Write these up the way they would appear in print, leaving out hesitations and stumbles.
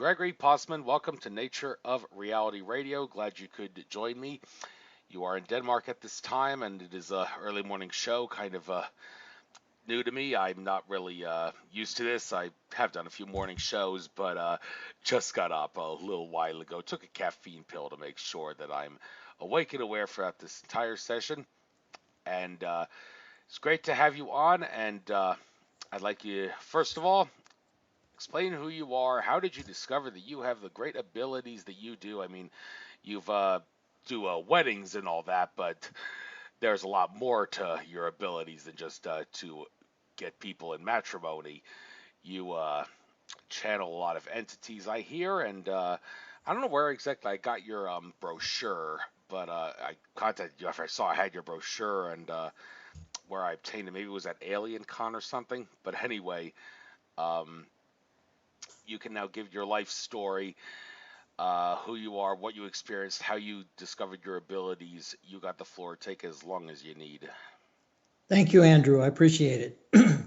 Gregory Possman. Welcome to Nature of Reality Radio. Glad you could join me. You are in Denmark at this time, and it is a early morning show, kind of new to me. I'm not really used to this. I have done a few morning shows, but just got up a little while ago. Took a caffeine pill to make sure that I'm awake and aware throughout this entire session. And it's great to have you on. And I'd like you, first of all, explain who you are. How did you discover that you have the great abilities that you do? I mean, you've do weddings and all that, but there's a lot more to your abilities than just to get people in matrimony. You channel a lot of entities, I hear, and I don't know where exactly I got your brochure, but I contacted you after I saw I had your brochure, and where I obtained it, maybe it was at Alien Con or something. But anyway, you can now give your life story, who you are, what you experienced, how you discovered your abilities. You got the floor. Take as long as you need. Thank you, Andrew. I appreciate it.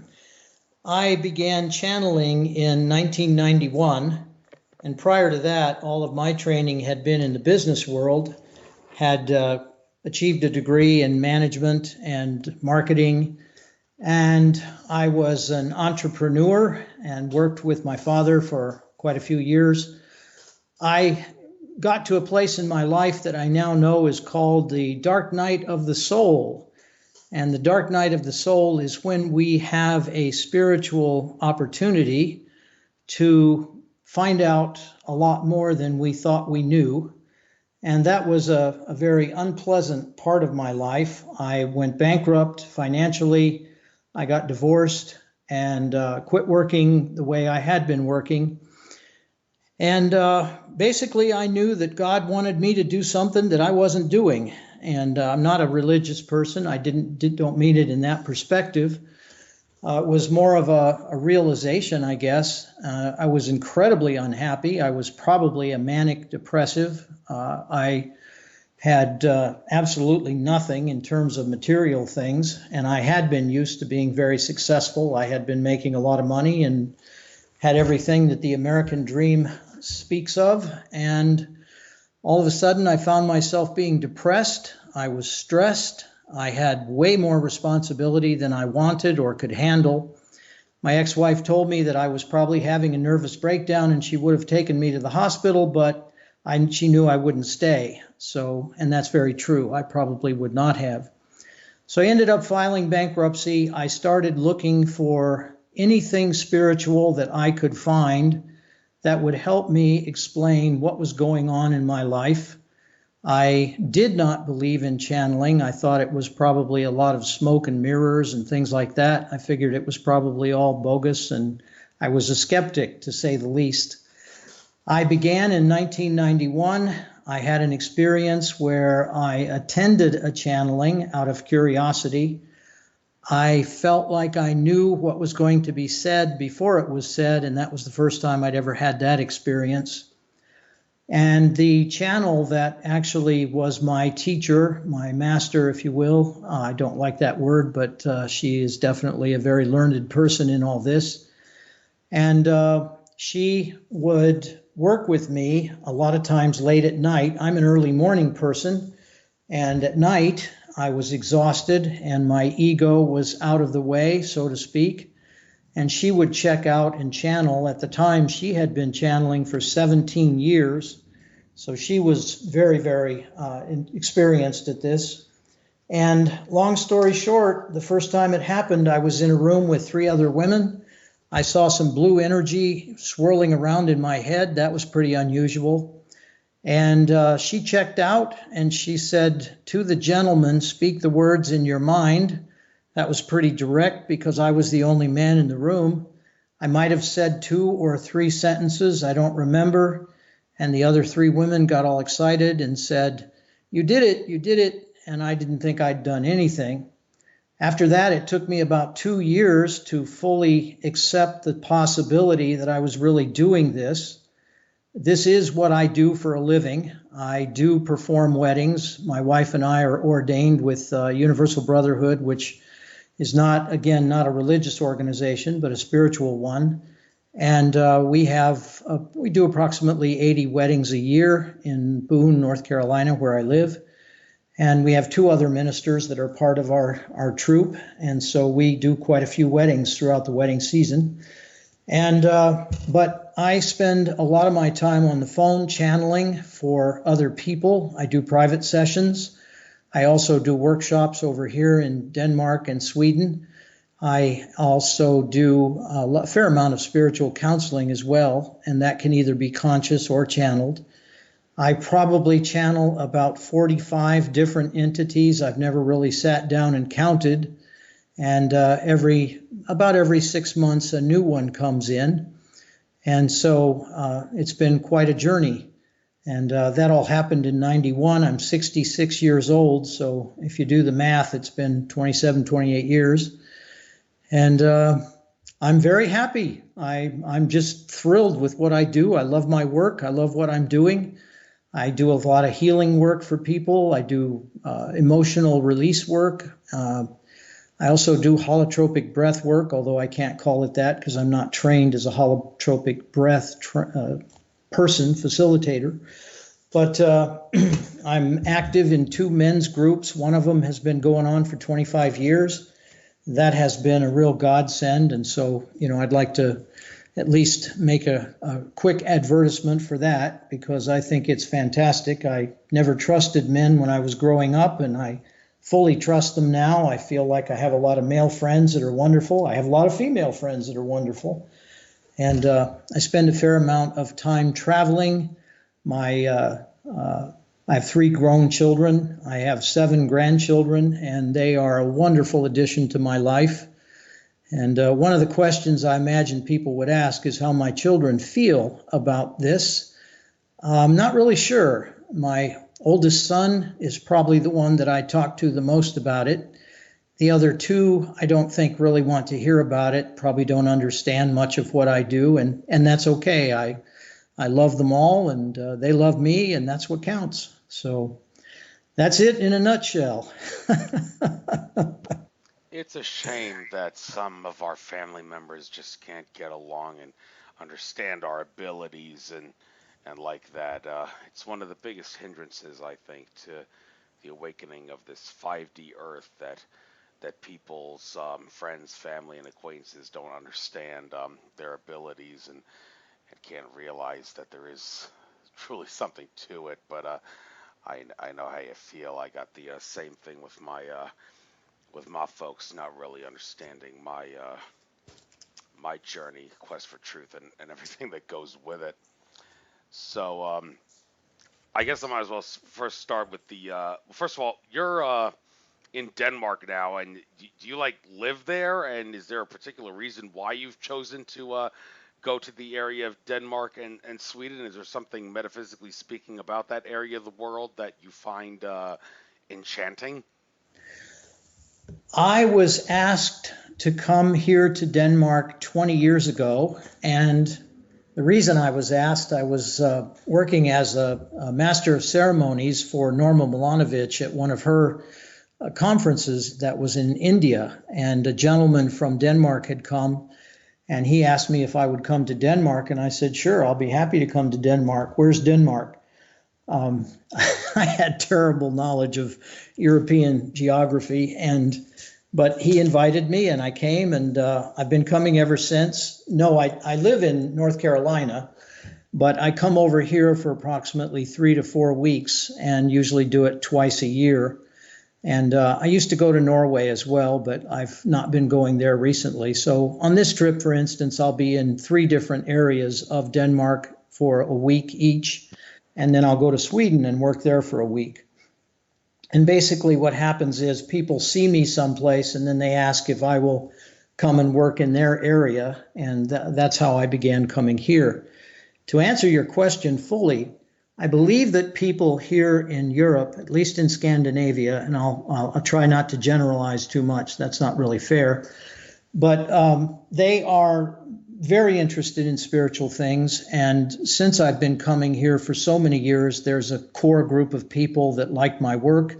I began channeling in 1991, and prior to that, all of my training had been in the business world, had achieved a degree in management and marketing, and I was an entrepreneur and worked with my father for quite a few years. I got to a place in my life that I now know is called the dark night of the soul. And the dark night of the soul is when we have a spiritual opportunity to find out a lot more than we thought we knew. And that was a very unpleasant part of my life. I went bankrupt financially. I got divorced and quit working the way I had been working. And basically, I knew that God wanted me to do something that I wasn't doing. And I'm not a religious person. I don't mean it in that perspective. It was more of a realization, I guess. I was incredibly unhappy. I was probably a manic depressive. I had absolutely nothing in terms of material things, and I had been used to being very successful. I had been making a lot of money and had everything that the American dream speaks of, and all of a sudden I found myself being depressed. I was stressed. I had way more responsibility than I wanted or could handle. My ex-wife told me that I was probably having a nervous breakdown and she would have taken me to the hospital, but she knew I wouldn't stay. And that's very true. I probably would not have. So I ended up filing bankruptcy. I started looking for anything spiritual that I could find that would help me explain what was going on in my life. I did not believe in channeling. I thought it was probably a lot of smoke and mirrors and things like that. I figured it was probably all bogus, and I was a skeptic, to say the least. I began in 1991. I had an experience where I attended a channeling out of curiosity. I felt like I knew what was going to be said before it was said, and that was the first time I'd ever had that experience. And the channel that actually was my teacher, my master, if you will, I don't like that word, but she is definitely a very learned person in all this. And she would work with me a lot of times late at night. I'm an early morning person, and at night I was exhausted and my ego was out of the way, so to speak. And she would check out and channel. At the time, she had been channeling for 17 years. So she was very, very experienced at this. And long story short, the first time it happened, I was in a room with 3 other women. I saw some blue energy swirling around in my head. That was pretty unusual. And she checked out and she said, "To the gentleman, speak the words in your mind." That was pretty direct because I was the only man in the room. I might have said 2 or 3 sentences, I don't remember. And the other 3 women got all excited and said, "You did it, you did it." And I didn't think I'd done anything. After that, it took me about 2 years to fully accept the possibility that I was really doing this. This is what I do for a living. I do perform weddings. My wife and I are ordained with Universal Brotherhood, which is not, again, not a religious organization, but a spiritual one. And we do approximately 80 weddings a year in Boone, North Carolina, where I live. And we have two other ministers that are part of our troupe. And so we do quite a few weddings throughout the wedding season. And but I spend a lot of my time on the phone channeling for other people. I do private sessions. I also do workshops over here in Denmark and Sweden. I also do a fair amount of spiritual counseling as well, and that can either be conscious or channeled. I probably channel about 45 different entities. I've never really sat down and counted, and about every 6 months a new one comes in, and so it's been quite a journey. And that all happened in 91. I'm 66 years old, so if you do the math, it's been 27, 28 years. And I'm very happy. I'm just thrilled with what I do. I love my work. I love what I'm doing. I do a lot of healing work for people. I do emotional release work. I also do holotropic breath work, although I can't call it that because I'm not trained as a holotropic breath person, facilitator. But I'm active in two men's groups. One of them has been going on for 25 years. That has been a real godsend. And so, I'd like to at least make a quick advertisement for that because I think it's fantastic. I never trusted men when I was growing up, and I fully trust them now. I feel like I have a lot of male friends that are wonderful. I have a lot of female friends that are wonderful. And I spend a fair amount of time traveling. I have 3 grown children. I have 7 grandchildren, and they are a wonderful addition to my life. And one of the questions I imagine people would ask is how my children feel about this. I'm not really sure. My oldest son is probably the one that I talk to the most about it. The other 2, I don't think really want to hear about it, probably don't understand much of what I do, and that's okay. I love them all, and they love me, and that's what counts. So that's it in a nutshell. It's a shame that some of our family members just can't get along and understand our abilities and like that. It's one of the biggest hindrances, I think, to the awakening of this 5D Earth that people's friends, family, and acquaintances don't understand their abilities and can't realize that there is truly something to it. But I know how you feel. I got the same thing with my folks not really understanding my journey, quest for truth, and everything that goes with it. So I guess I might as well first start with first of all, you're in Denmark now, and do you like live there? And is there a particular reason why you've chosen to go to the area of Denmark and Sweden? Is there something metaphysically speaking about that area of the world that you find enchanting? I was asked to come here to Denmark 20 years ago, and the reason I was asked, I was working as a master of ceremonies for Norma Milanovic at one of her conferences that was in India, and a gentleman from Denmark had come, and he asked me if I would come to Denmark, and I said, sure, I'll be happy to come to Denmark. Where's Denmark? I had terrible knowledge of European geography, but he invited me, and I came, and I've been coming ever since. No, I live in North Carolina, but I come over here for approximately 3 to 4 weeks and usually do it twice a year. And I used to go to Norway as well, but I've not been going there recently. So on this trip, for instance, I'll be in 3 different areas of Denmark for a week each, and then I'll go to Sweden and work there for a week. And basically what happens is people see me someplace, and then they ask if I will come and work in their area, and that's how I began coming here. To answer your question fully, I believe that people here in Europe, at least in Scandinavia, and I'll try not to generalize too much, that's not really fair, but they are very interested in spiritual things. And since I've been coming here for so many years, there's a core group of people that like my work.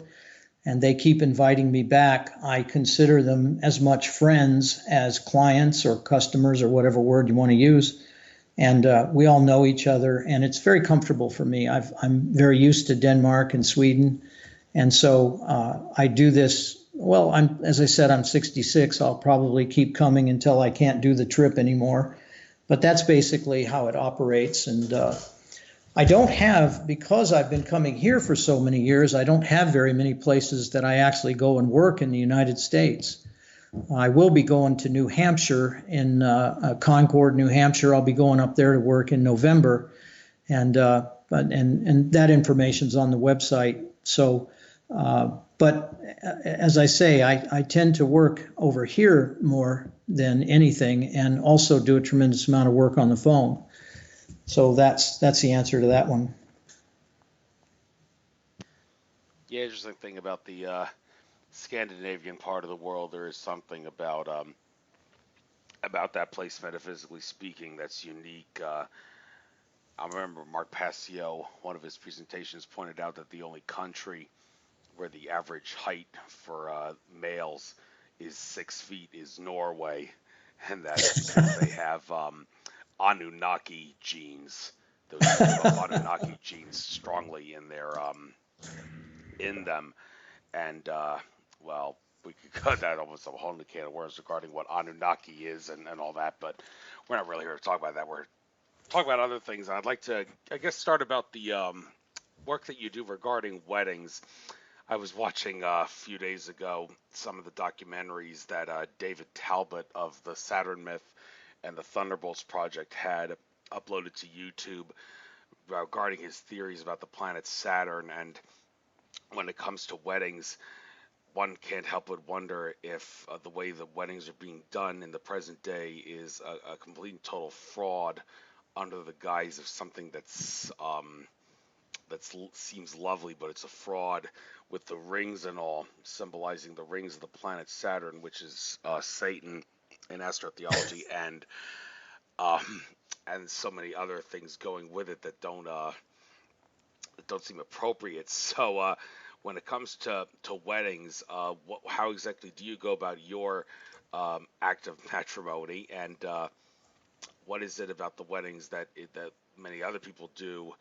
and they keep inviting me back. I consider them as much friends as clients or customers or whatever word you want to use. And we all know each other, and it's very comfortable for me. I'm very used to Denmark and Sweden, and so I do this. Well, as I said, I'm 66. I'll probably keep coming until I can't do the trip anymore. But that's basically how it operates. And I don't have, because I've been coming here for so many years, I don't have very many places that I actually go and work in the United States. I will be going to New Hampshire, in Concord, New Hampshire. I'll be going up there to work in November, and that information's on the website. So, but as I say, I tend to work over here more than anything, and also do a tremendous amount of work on the phone. So that's the answer to that one. Yeah, interesting thing about the Scandinavian part of the world, there is something about that place, metaphysically speaking, that's unique. I remember Mark Passio, one of his presentations, pointed out that the only country where the average height for males is 6 feet is Norway, and that's because they have Anunnaki genes. Those Anunnaki genes strongly in their in them, and well, we could cut that almost a whole new can of worms regarding what Anunnaki is and all that, but we're not really here to talk about that. We're talking about other things. I'd like to, I guess, start about the work that you do regarding weddings. I was watching a few days ago some of the documentaries that David Talbot of the Saturn Myth and the Thunderbolts Project had uploaded to YouTube regarding his theories about the planet Saturn. And when it comes to weddings, one can't help but wonder if the way the weddings are being done in the present day is a complete and total fraud under the guise of something that's seems lovely, but it's a fraud, with the rings and all symbolizing the rings of the planet Saturn, which is Satan in astrotheology, and so many other things going with it that don't seem appropriate. So when it comes to weddings, how exactly do you go about your act of matrimony, and what is it about the weddings that many other people do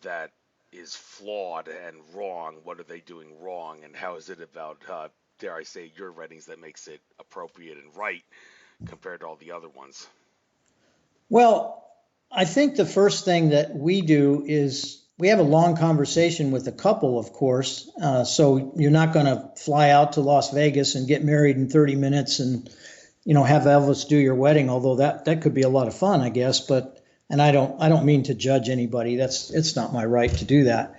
that is flawed and wrong? What are they doing wrong, and how is it about, dare I say, your weddings that makes it appropriate and right compared to all the other ones? Well, I think the first thing that we do is we have a long conversation with the couple, of course. So you're not going to fly out to Las Vegas and get married in 30 minutes and, have Elvis do your wedding, although that could be a lot of fun, I guess. And I don't mean to judge anybody. It's not my right to do that.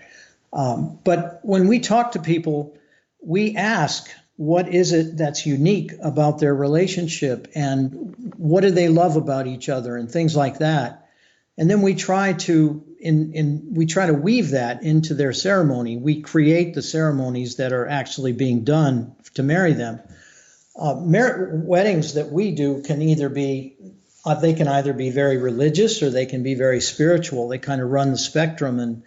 But when we talk to people, we ask, what is it that's unique about their relationship, and what do they love about each other, and things like that. And then we try to weave that into their ceremony. We create the ceremonies that are actually being done to marry them. Weddings that we do can either be very religious, or they can be very spiritual. They kind of run the spectrum. And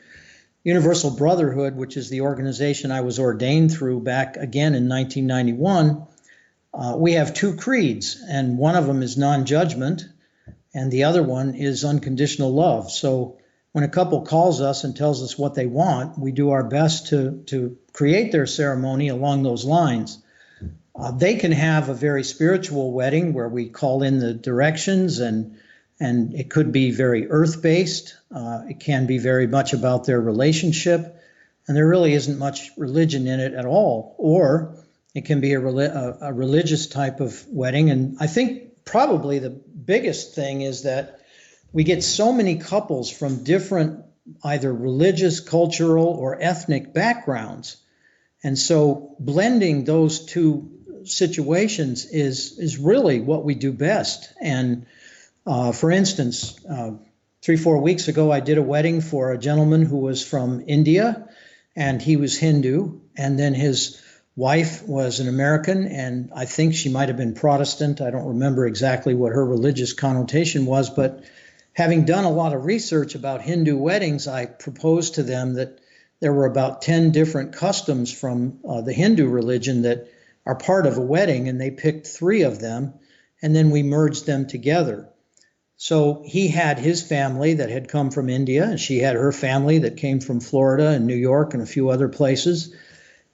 Universal Brotherhood, which is the organization I was ordained through back again in 1991, we have two creeds, and one of them is non-judgment, and the other one is unconditional love. So when a couple calls us and tells us what they want, we do our best to create their ceremony along those lines. They can have a very spiritual wedding where we call in the directions, and it could be very earth-based. It can be very much about their relationship, and there really isn't much religion in it at all. Or it can be a religious type of wedding. And I think probably the biggest thing is that we get so many couples from different either religious, cultural, or ethnic backgrounds. And so blending those two situations is really what we do best. And for instance, 3-4 weeks ago, I did a wedding for a gentleman who was from India, and he was Hindu, and then his wife was an American, and I think she might have been Protestant. I don't remember exactly what her religious connotation was, but having done a lot of research about Hindu weddings, I proposed to them that there were about 10 different customs from the Hindu religion that are part of a wedding, and they picked 3 of them, and then we merged them together. So he had his family that had come from India, and she had her family that came from Florida and New York and a few other places.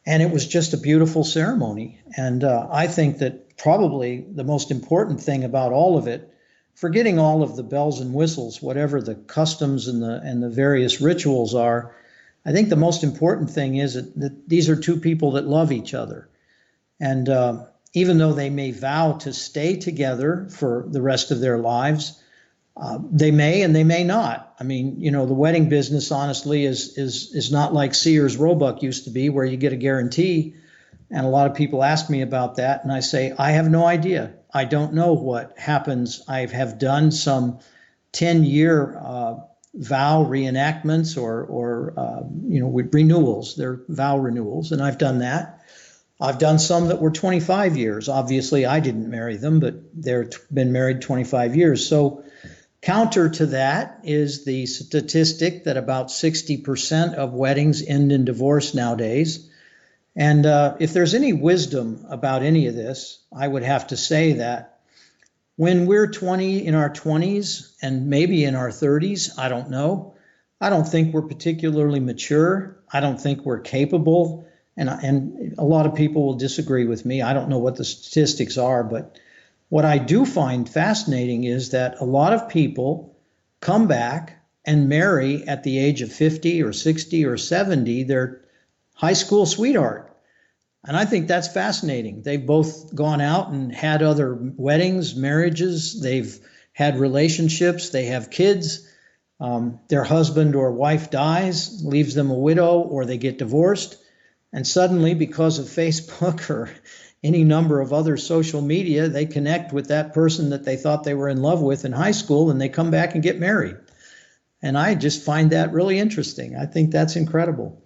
And it was just a beautiful ceremony. And I think that probably the most important thing about all of it, forgetting all of the bells and whistles, whatever the customs and the various rituals are, I think the most important thing is that these are 2 people that love each other. And even though they may vow to stay together for the rest of their lives, they may and they may not. I mean, the wedding business, honestly, is not like Sears Roebuck used to be, where you get a guarantee. And a lot of people ask me about that, and I say, I have no idea. I don't know what happens. I have done some 10-year vow reenactments or with renewals. They're vow renewals, and I've done that. I've done some that were 25 years. Obviously, I didn't marry them, but they've been married 25 years. So counter to that is the statistic that about 60% of weddings end in divorce nowadays. And if there's any wisdom about any of this, I would have to say that when we're in our 20s and maybe in our 30s, I don't know. I don't think we're particularly mature. I don't think we're capable. And a lot of people will disagree with me. I don't know what the statistics are, but what I do find fascinating is that a lot of people come back and marry at the age of 50 or 60 or 70 their high school sweetheart. And I think that's fascinating. They've both gone out and had other weddings, marriages. They've had relationships. They have kids. Their husband or wife dies, leaves them a widow, or they get divorced. And suddenly, because of Facebook or any number of other social media, they connect with that person that they thought they were in love with in high school, and they come back and get married. And I just find that really interesting. I think that's incredible.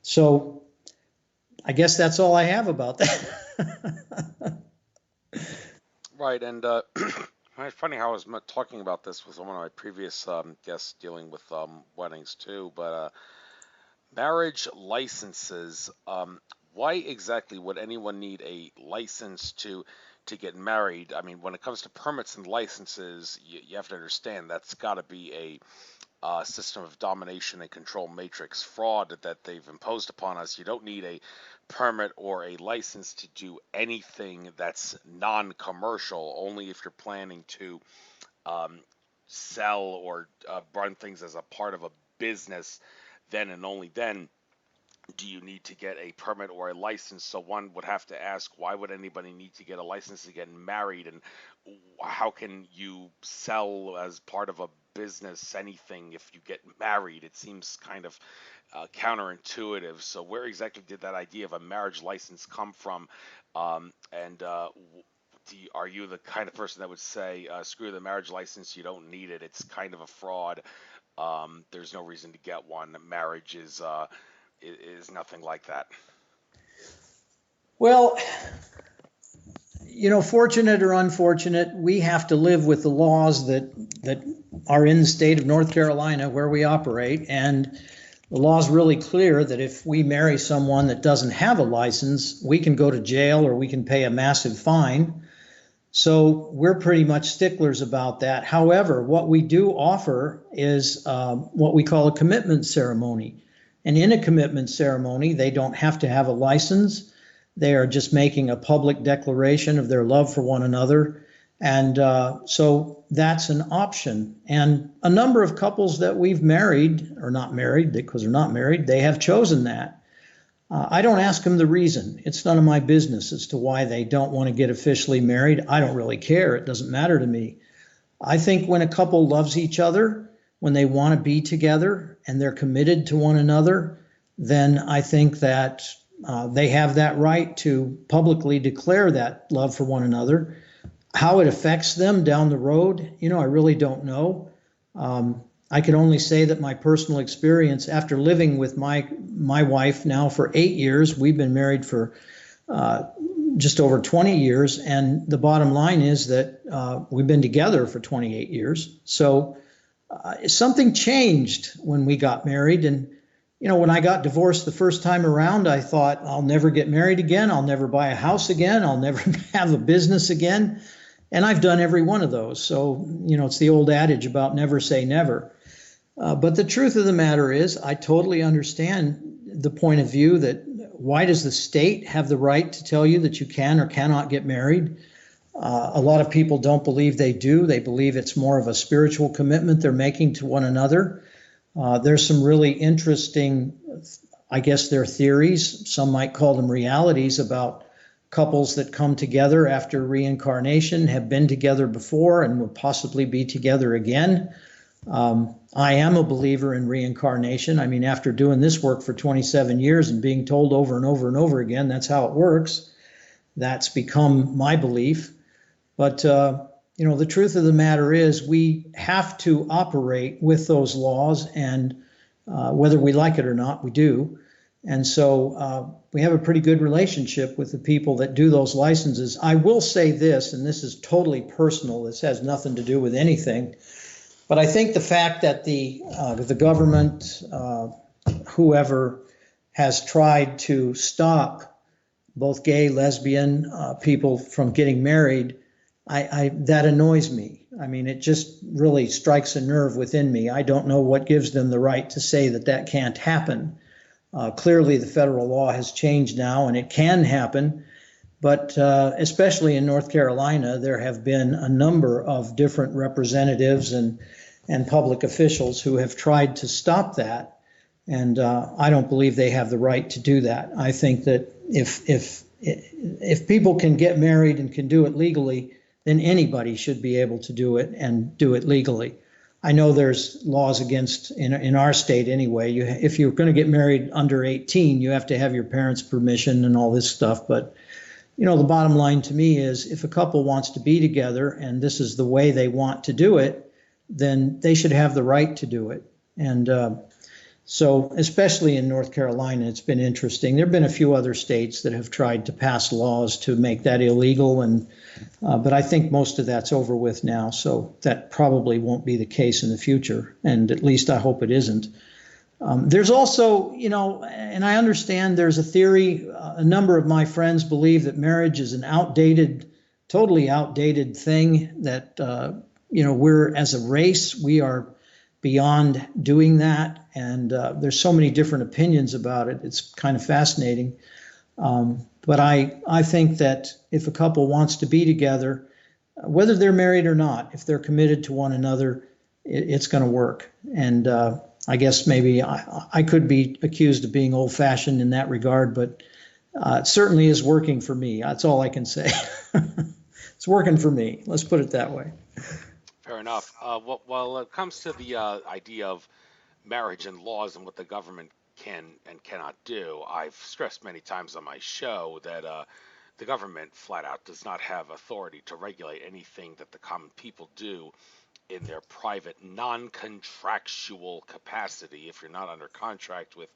So I guess that's all I have about that. Right, and it's funny how I was talking about this with one of my previous guests dealing with weddings too, but marriage licenses. Why exactly would anyone need a license to get married? I mean, when it comes to permits and licenses, you have to understand that's got to be a system of domination and control matrix fraud that they've imposed upon us. You don't need a permit or a license to do anything that's non-commercial, only if you're planning to sell or run things as a part of a business. Then and only then do you need to get a permit or a license. So one would have to ask, why would anybody need to get a license to get married? And how can you sell as part of a business anything if you get married? It seems kind of counterintuitive. So where exactly did that idea of a marriage license come from? Are you the kind of person that would say, screw the marriage license, you don't need it, it's kind of a fraud, there's no reason to get one, marriage is nothing like that? Well, fortunate or unfortunate, we have to live with the laws that are in the state of North Carolina where we operate. And the law is really clear that if we marry someone that doesn't have a license, we can go to jail or we can pay a massive fine. So we're pretty much sticklers about that. However, what we do offer is what we call a commitment ceremony. And in a commitment ceremony, they don't have to have a license. They are just making a public declaration of their love for one another. And so that's an option. And a number of couples that we've married, or not married, because they're not married, they have chosen that. I don't ask them the reason. It's none of my business as to why they don't want to get officially married. I don't really care. It doesn't matter to me. I think when a couple loves each other, when they want to be together and they're committed to one another, then I think that they have that right to publicly declare that love for one another. How it affects them down the road, I really don't know. I can only say that my personal experience after living with my wife now for 8 years, we've been married for just over 20 years. And the bottom line is that we've been together for 28 years. So something changed when we got married. And, when I got divorced the first time around, I thought, I'll never get married again. I'll never buy a house again. I'll never have a business again. And I've done every one of those. So, it's the old adage about never say never. But the truth of the matter is, I totally understand the point of view that why does the state have the right to tell you that you can or cannot get married? A lot of people don't believe they do. They believe it's more of a spiritual commitment they're making to one another. There's some really interesting, I guess they're theories, some might call them realities, about couples that come together after reincarnation, have been together before and will possibly be together again. I am a believer in reincarnation. I mean, after doing this work for 27 years and being told over and over and over again, that's how it works. That's become my belief. But, the truth of the matter is we have to operate with those laws, and whether we like it or not, we do. And so we have a pretty good relationship with the people that do those licenses. I will say this, and this is totally personal. This has nothing to do with anything. But I think the fact that the government, whoever, has tried to stop both gay, lesbian people from getting married, that annoys me. I mean, it just really strikes a nerve within me. I don't know what gives them the right to say that can't happen. Clearly, the federal law has changed now, and it can happen. But especially in North Carolina, there have been a number of different representatives and public officials who have tried to stop that. And I don't believe they have the right to do that. I think that if people can get married and can do it legally, then anybody should be able to do it and do it legally. I know there's laws against, in our state anyway, if you're going to get married under 18, you have to have your parents' permission and all this stuff. But, the bottom line to me is if a couple wants to be together and this is the way they want to do it, then they should have the right to do it. And so especially in North Carolina, it's been interesting. There have been a few other states that have tried to pass laws to make that illegal, but I think most of that's over with now, so that probably won't be the case in the future, and at least I hope it isn't. There's also, and I understand there's a theory, a number of my friends believe that marriage is an totally outdated thing, that, we're, as a race, we are beyond doing that, and there's so many different opinions about it. It's kind of fascinating. But I think that if a couple wants to be together, whether they're married or not, if they're committed to one another, it's going to work. And I guess maybe I could be accused of being old-fashioned in that regard, but it certainly is working for me. That's all I can say. It's working for me. Let's put it that way. Fair enough. Well, it comes to the idea of marriage and laws and what the government can and cannot do, I've stressed many times on my show that the government flat out does not have authority to regulate anything that the common people do in their private, non-contractual capacity. If you're not under contract with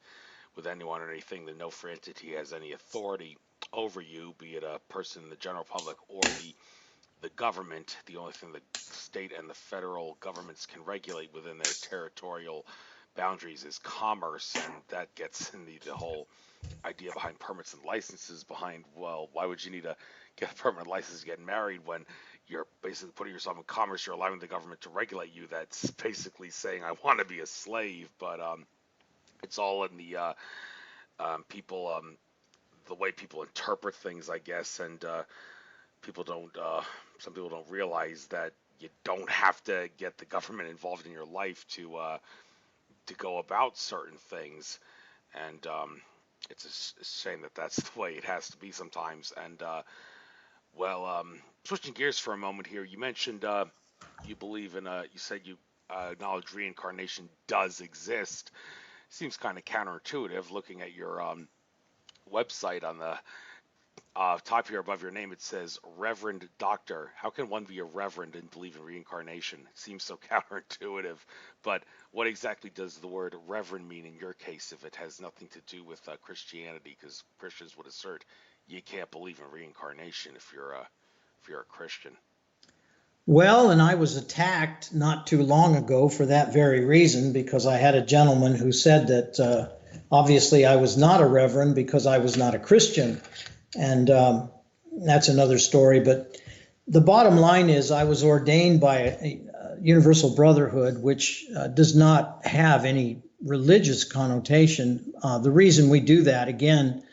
anyone or anything, then no free entity has any authority over you, be it a person in the general public or the government. The only thing the state and the federal governments can regulate within their territorial boundaries is commerce, and that gets in the whole idea behind permits and licenses behind, well, why would you need to get a permanent license to get married when you're basically putting yourself in commerce? You're allowing the government to regulate you. That's basically saying I want to be a slave. But it's all in the people, the way people interpret things, I guess, and people don't some people don't realize that you don't have to get the government involved in your life to go about certain things. And it's a shame that that's the way it has to be sometimes. And switching gears for a moment here, you mentioned you believe in you said you acknowledge reincarnation does exist. Seems kind of counterintuitive looking at your website. On the top here above your name, it says Reverend Doctor. How can one be a reverend and believe in reincarnation? It seems so counterintuitive. But what exactly does the word reverend mean in your case if it has nothing to do with Christianity? Because Christians would assert you can't believe in reincarnation if you're a Christian. Well, and I was attacked not too long ago for that very reason, because I had a gentleman who said that Obviously, I was not a reverend because I was not a Christian, and that's another story. But the bottom line is I was ordained by a Universal Brotherhood, which does not have any religious connotation. The reason we do that, again,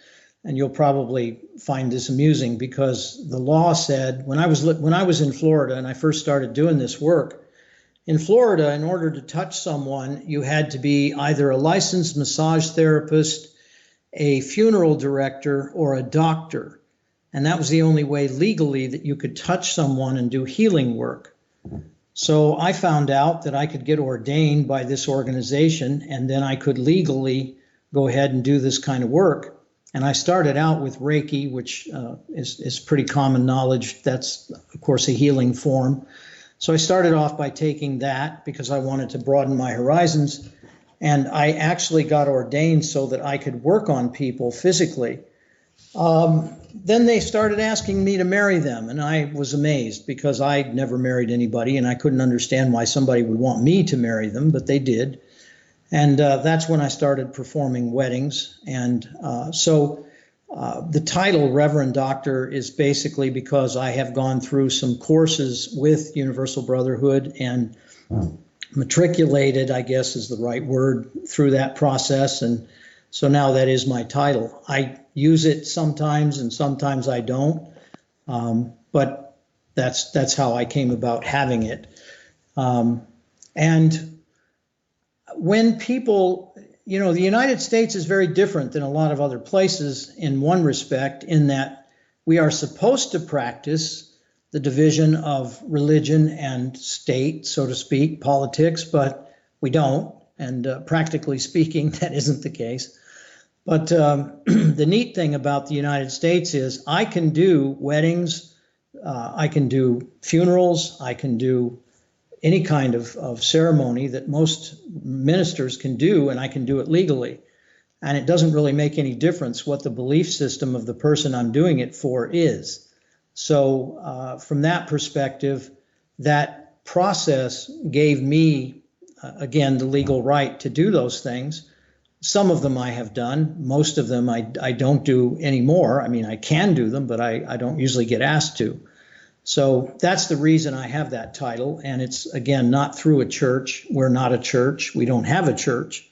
and you'll probably find this amusing, because the law said when I was in Florida and I first started doing this work, in Florida, in order to touch someone, you had to be either a licensed massage therapist, a funeral director, or a doctor. And that was the only way legally that you could touch someone and do healing work. So I found out that I could get ordained by this organization, and then I could legally go ahead and do this kind of work. And I started out with Reiki, which is pretty common knowledge. That's, of course, a healing form. So I started off by taking that because I wanted to broaden my horizons. And I actually got ordained so that I could work on people physically. Then they started asking me to marry them, and I was amazed because I'd never married anybody, and I couldn't understand why somebody would want me to marry them, but they did. And that's when I started performing weddings. And so the title Reverend Doctor is basically because I have gone through some courses with Universal Brotherhood and matriculated, I guess is the right word, through that process. And so now that is my title. I use it sometimes and sometimes I don't, but that's how I came about having it. And when people, the United States is very different than a lot of other places in one respect, in that we are supposed to practice the division of religion and state, so to speak, politics, but we don't. And practically speaking, that isn't the case. But the neat thing about the United States is I can do weddings, I can do funerals, I can do any kind of ceremony that most ministers can do, and I can do it legally. And it doesn't really make any difference what the belief system of the person I'm doing it for is. So from that perspective, that process gave me, again, the legal right to do those things. Some of them I have done. Most of them I don't do anymore. I mean, I can do them, but I don't usually get asked to. So that's the reason I have that title. And it's, again, not through a church. We're not a church. We don't have a church.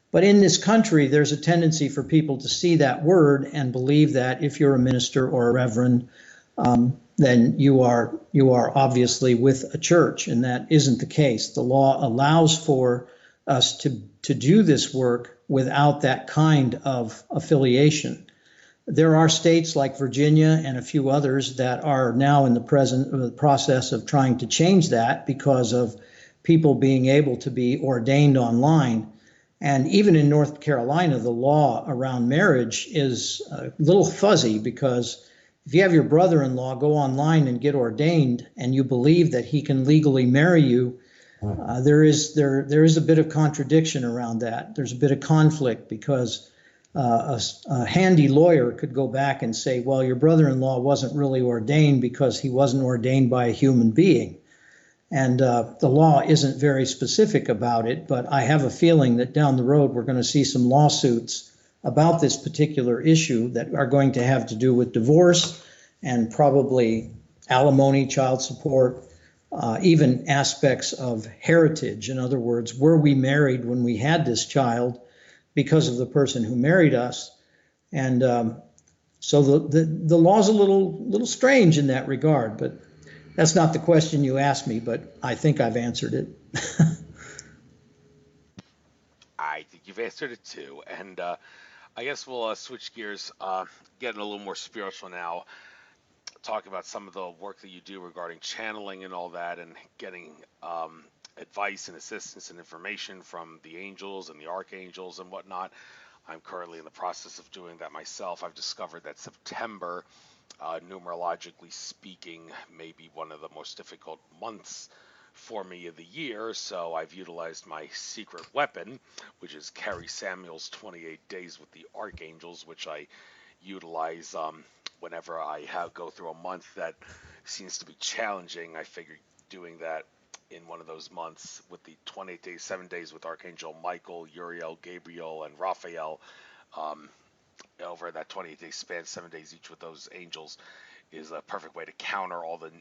But in this country, there's a tendency for people to see that word and believe that if you're a minister or a reverend, then you are obviously with a church. And that isn't the case. The law allows for us to do this work without that kind of affiliation. There are states like Virginia and a few others that are now in the process of trying to change that because of people being able to be ordained online. And even in North Carolina, the law around marriage is a little fuzzy, because if you have your brother-in-law go online and get ordained and you believe that he can legally marry you, there is a bit of contradiction around that. There's a bit of conflict, because a handy lawyer could go back and say, well, your brother-in-law wasn't really ordained because he wasn't ordained by a human being. And the law isn't very specific about it, but I have a feeling that down the road we're going to see some lawsuits about this particular issue that are going to have to do with divorce and probably alimony, child support, even aspects of heritage. In other words, were we married when we had this child because of the person who married us? And so the law's a little strange in that regard, but that's not the question you asked me, but I think I've answered it. I think you've answered it too. And I guess we'll switch gears, getting a little more spiritual now, talk about some of the work that you do regarding channeling and all that, and getting advice and assistance and information from the angels and the archangels and whatnot. I'm currently in the process of doing that myself. I've discovered that September, numerologically speaking, may be one of the most difficult months for me of the year, so I've utilized my secret weapon, which is Carrie Samuel's 28 Days with the Archangels, which I utilize whenever I go through a month that seems to be challenging. I figured doing that in one of those months with the 28 days, 7 days with Archangel Michael, Uriel, Gabriel, and Raphael. Um, Over that 28-day span, 7 days each with those angels is a perfect way to counter all the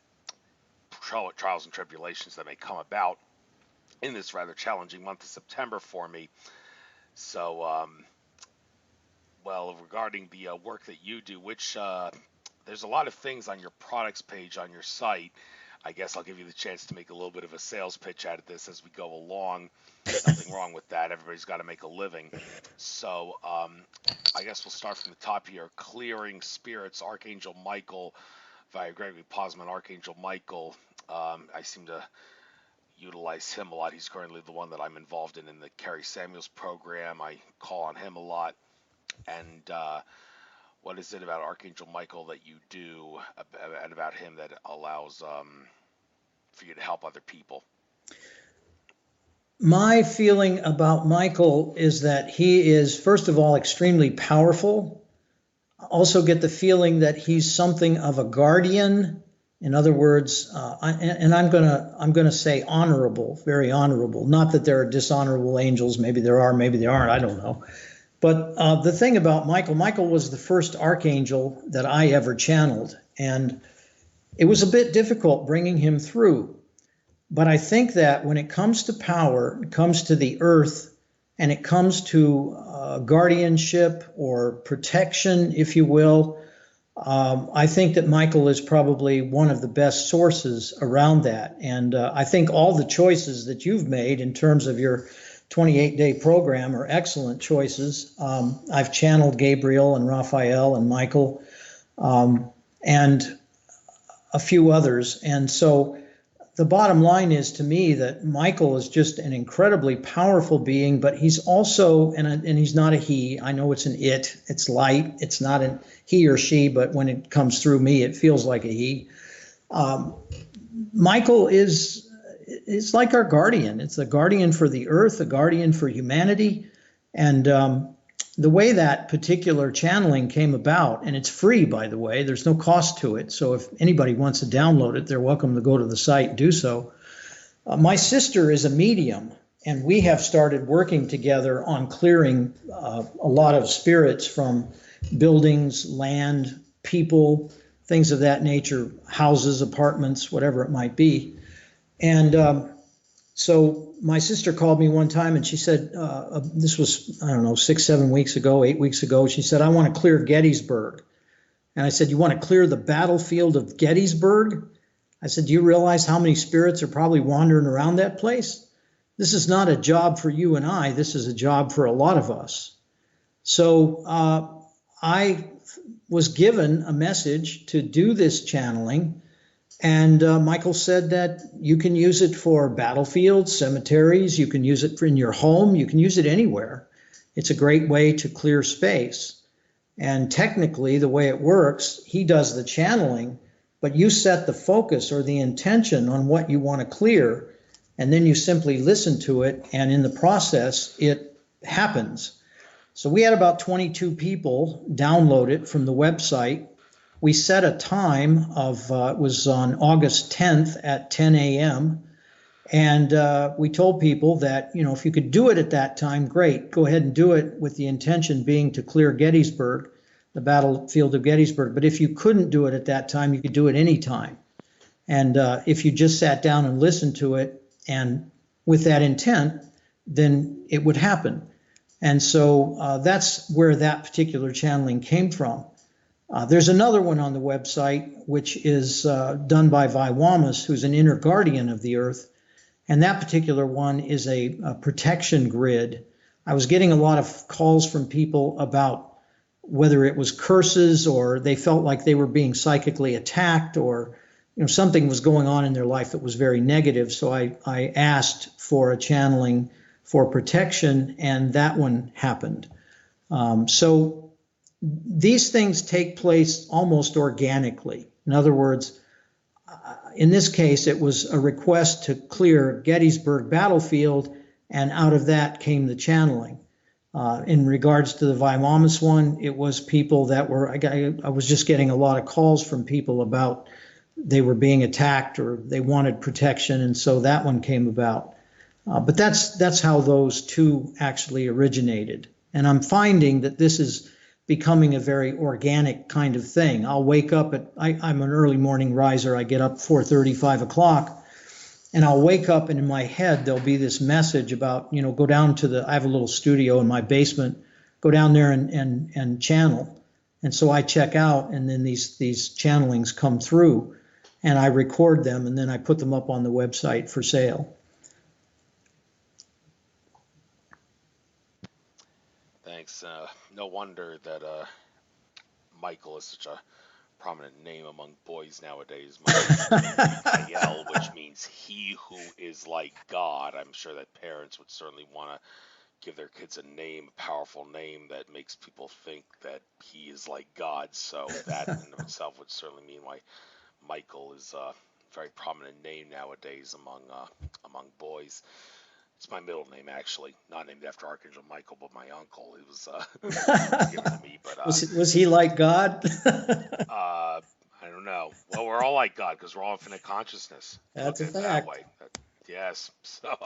trials and tribulations that may come about in this rather challenging month of September for me. So, well, regarding the work that you do, which there's a lot of things on your products page on your site. I guess I'll give you the chance to make a little bit of a sales pitch out of this as we go along. Nothing wrong with that. Everybody's got to make a living. So I guess we'll start from the top here. Clearing Spirits, Archangel Michael, via Gregory Possman, Archangel Michael. I seem to utilize him a lot. He's currently the one that I'm involved in the Kerry Samuels program. I call on him a lot. And what is it about Archangel Michael that you do and about him that allows for you to help other people? My feeling about Michael is that he is, first of all, extremely powerful. I also get the feeling that he's something of a guardian. In other words, I'm gonna say honorable, very honorable. Not that there are dishonorable angels. Maybe there are, maybe there aren't. I don't know. But the thing about Michael was the first archangel that I ever channeled, and it was a bit difficult bringing him through. But I think that when it comes to power, it comes to the earth, and it comes to guardianship or protection, if you will, I think that Michael is probably one of the best sources around that. And I think all the choices that you've made in terms of your 28-day program are excellent choices. I've channeled Gabriel and Raphael and Michael and a few others. And so the bottom line is to me that Michael is just an incredibly powerful being, but he's also, and he's not a he. I know it's an it. It's light. It's not a he or she, but when it comes through me, it feels like a he. Michael is like our guardian. It's a guardian for the earth, a guardian for humanity. And the way that particular channeling came about, and it's free, by the way, there's no cost to it. So if anybody wants to download it, they're welcome to go to the site and do so. My sister is a medium, and we have started working together on clearing a lot of spirits from buildings, land, people, things of that nature, houses, apartments, whatever it might be. And so my sister called me one time and she said, this was, I don't know, 6, 7 weeks ago, 8 weeks ago. She said, I want to clear Gettysburg. And I said, you want to clear the battlefield of Gettysburg? I said, do you realize how many spirits are probably wandering around that place? This is not a job for you and I. This is a job for a lot of us. So I was given a message to do this channeling. And Michael said that you can use it for battlefields, cemeteries, you can use it in your home, you can use it anywhere. It's a great way to clear space. And technically, the way it works, he does the channeling, but you set the focus or the intention on what you want to clear, and then you simply listen to it, and in the process, it happens. So we had about 22 people download it from the website. We set a time of, it was on August 10th at 10 a.m. And we told people that, you know, if you could do it at that time, great, go ahead and do it, with the intention being to clear Gettysburg, the battlefield of Gettysburg. But if you couldn't do it at that time, you could do it any time. And if you just sat down and listened to it and with that intent, then it would happen. And so that's where that particular channeling came from. There's another one on the website, which is done by Viwamas, who's an inner guardian of the earth. And that particular one is a protection grid. I was getting a lot of calls from people about whether it was curses or they felt like they were being psychically attacked, or something was going on in their life that was very negative. So I asked for a channeling for protection, and that one happened. So these things take place almost organically. In other words, in this case, it was a request to clear Gettysburg battlefield, and out of that came the channeling. In regards to the Viwamas one, it was people that were, I was just getting a lot of calls from people about they were being attacked or they wanted protection, and so that one came about. But that's how those two actually originated. And I'm finding that this is becoming a very organic kind of thing. I'll wake up I'm an early morning riser. I get up 4:30, 5 o'clock, and I'll wake up and in my head there'll be this message about, go down to I have a little studio in my basement, go down there and channel. And so I check out, and then these channelings come through, and I record them, and then I put them up on the website for sale. Thanks. No wonder that Michael is such a prominent name among boys nowadays. Michael, which means he who is like God. I'm sure that parents would certainly want to give their kids a name, a powerful name that makes people think that he is like God. So that in of itself would certainly mean why Michael is a very prominent name nowadays among boys. It's my middle name, actually, not named after Archangel Michael, but my uncle. It was given to me. But was he like God? I don't know. Well, we're all like God because we're all infinite consciousness. That's a Look at it that fact. way. Yes. So,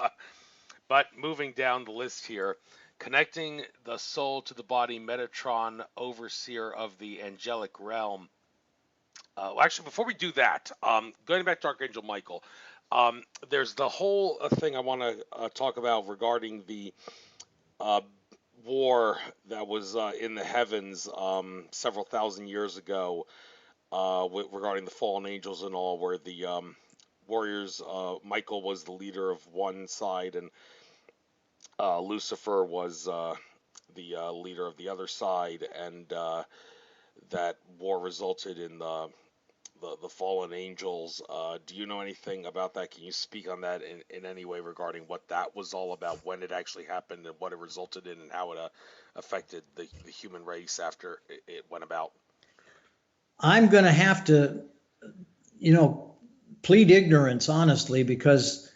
but moving down the list here, connecting the soul to the body, Metatron, overseer of the angelic realm. Actually, before we do that, going back to Archangel Michael, there's the whole thing I want to talk about regarding the uh, war that was in the heavens several thousand years ago regarding the fallen angels and all, where the warriors, Michael was the leader of one side, and Lucifer was the leader of the other side, and that war resulted in the fallen angels. Do you know anything about that? Can you speak on that in any way regarding what that was all about, when it actually happened, and what it resulted in, and how it affected the human race after it went about? I'm going to have to, plead ignorance, honestly, because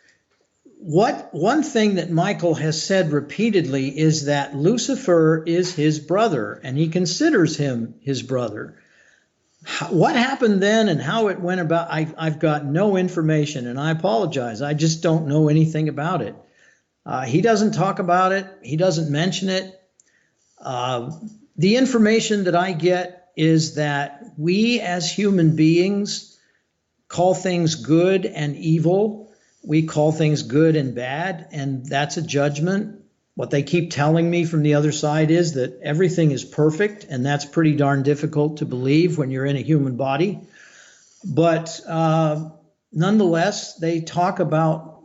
one thing that Michael has said repeatedly is that Lucifer is his brother, and he considers him his brother. What happened then and how it went about, I've got no information, and I apologize. I just don't know anything about it. He doesn't talk about it. He doesn't mention it. The information that I get is that we as human beings call things good and evil. We call things good and bad, and that's a judgment. What they keep telling me from the other side is that everything is perfect, and that's pretty darn difficult to believe when you're in a human body. But nonetheless, they talk about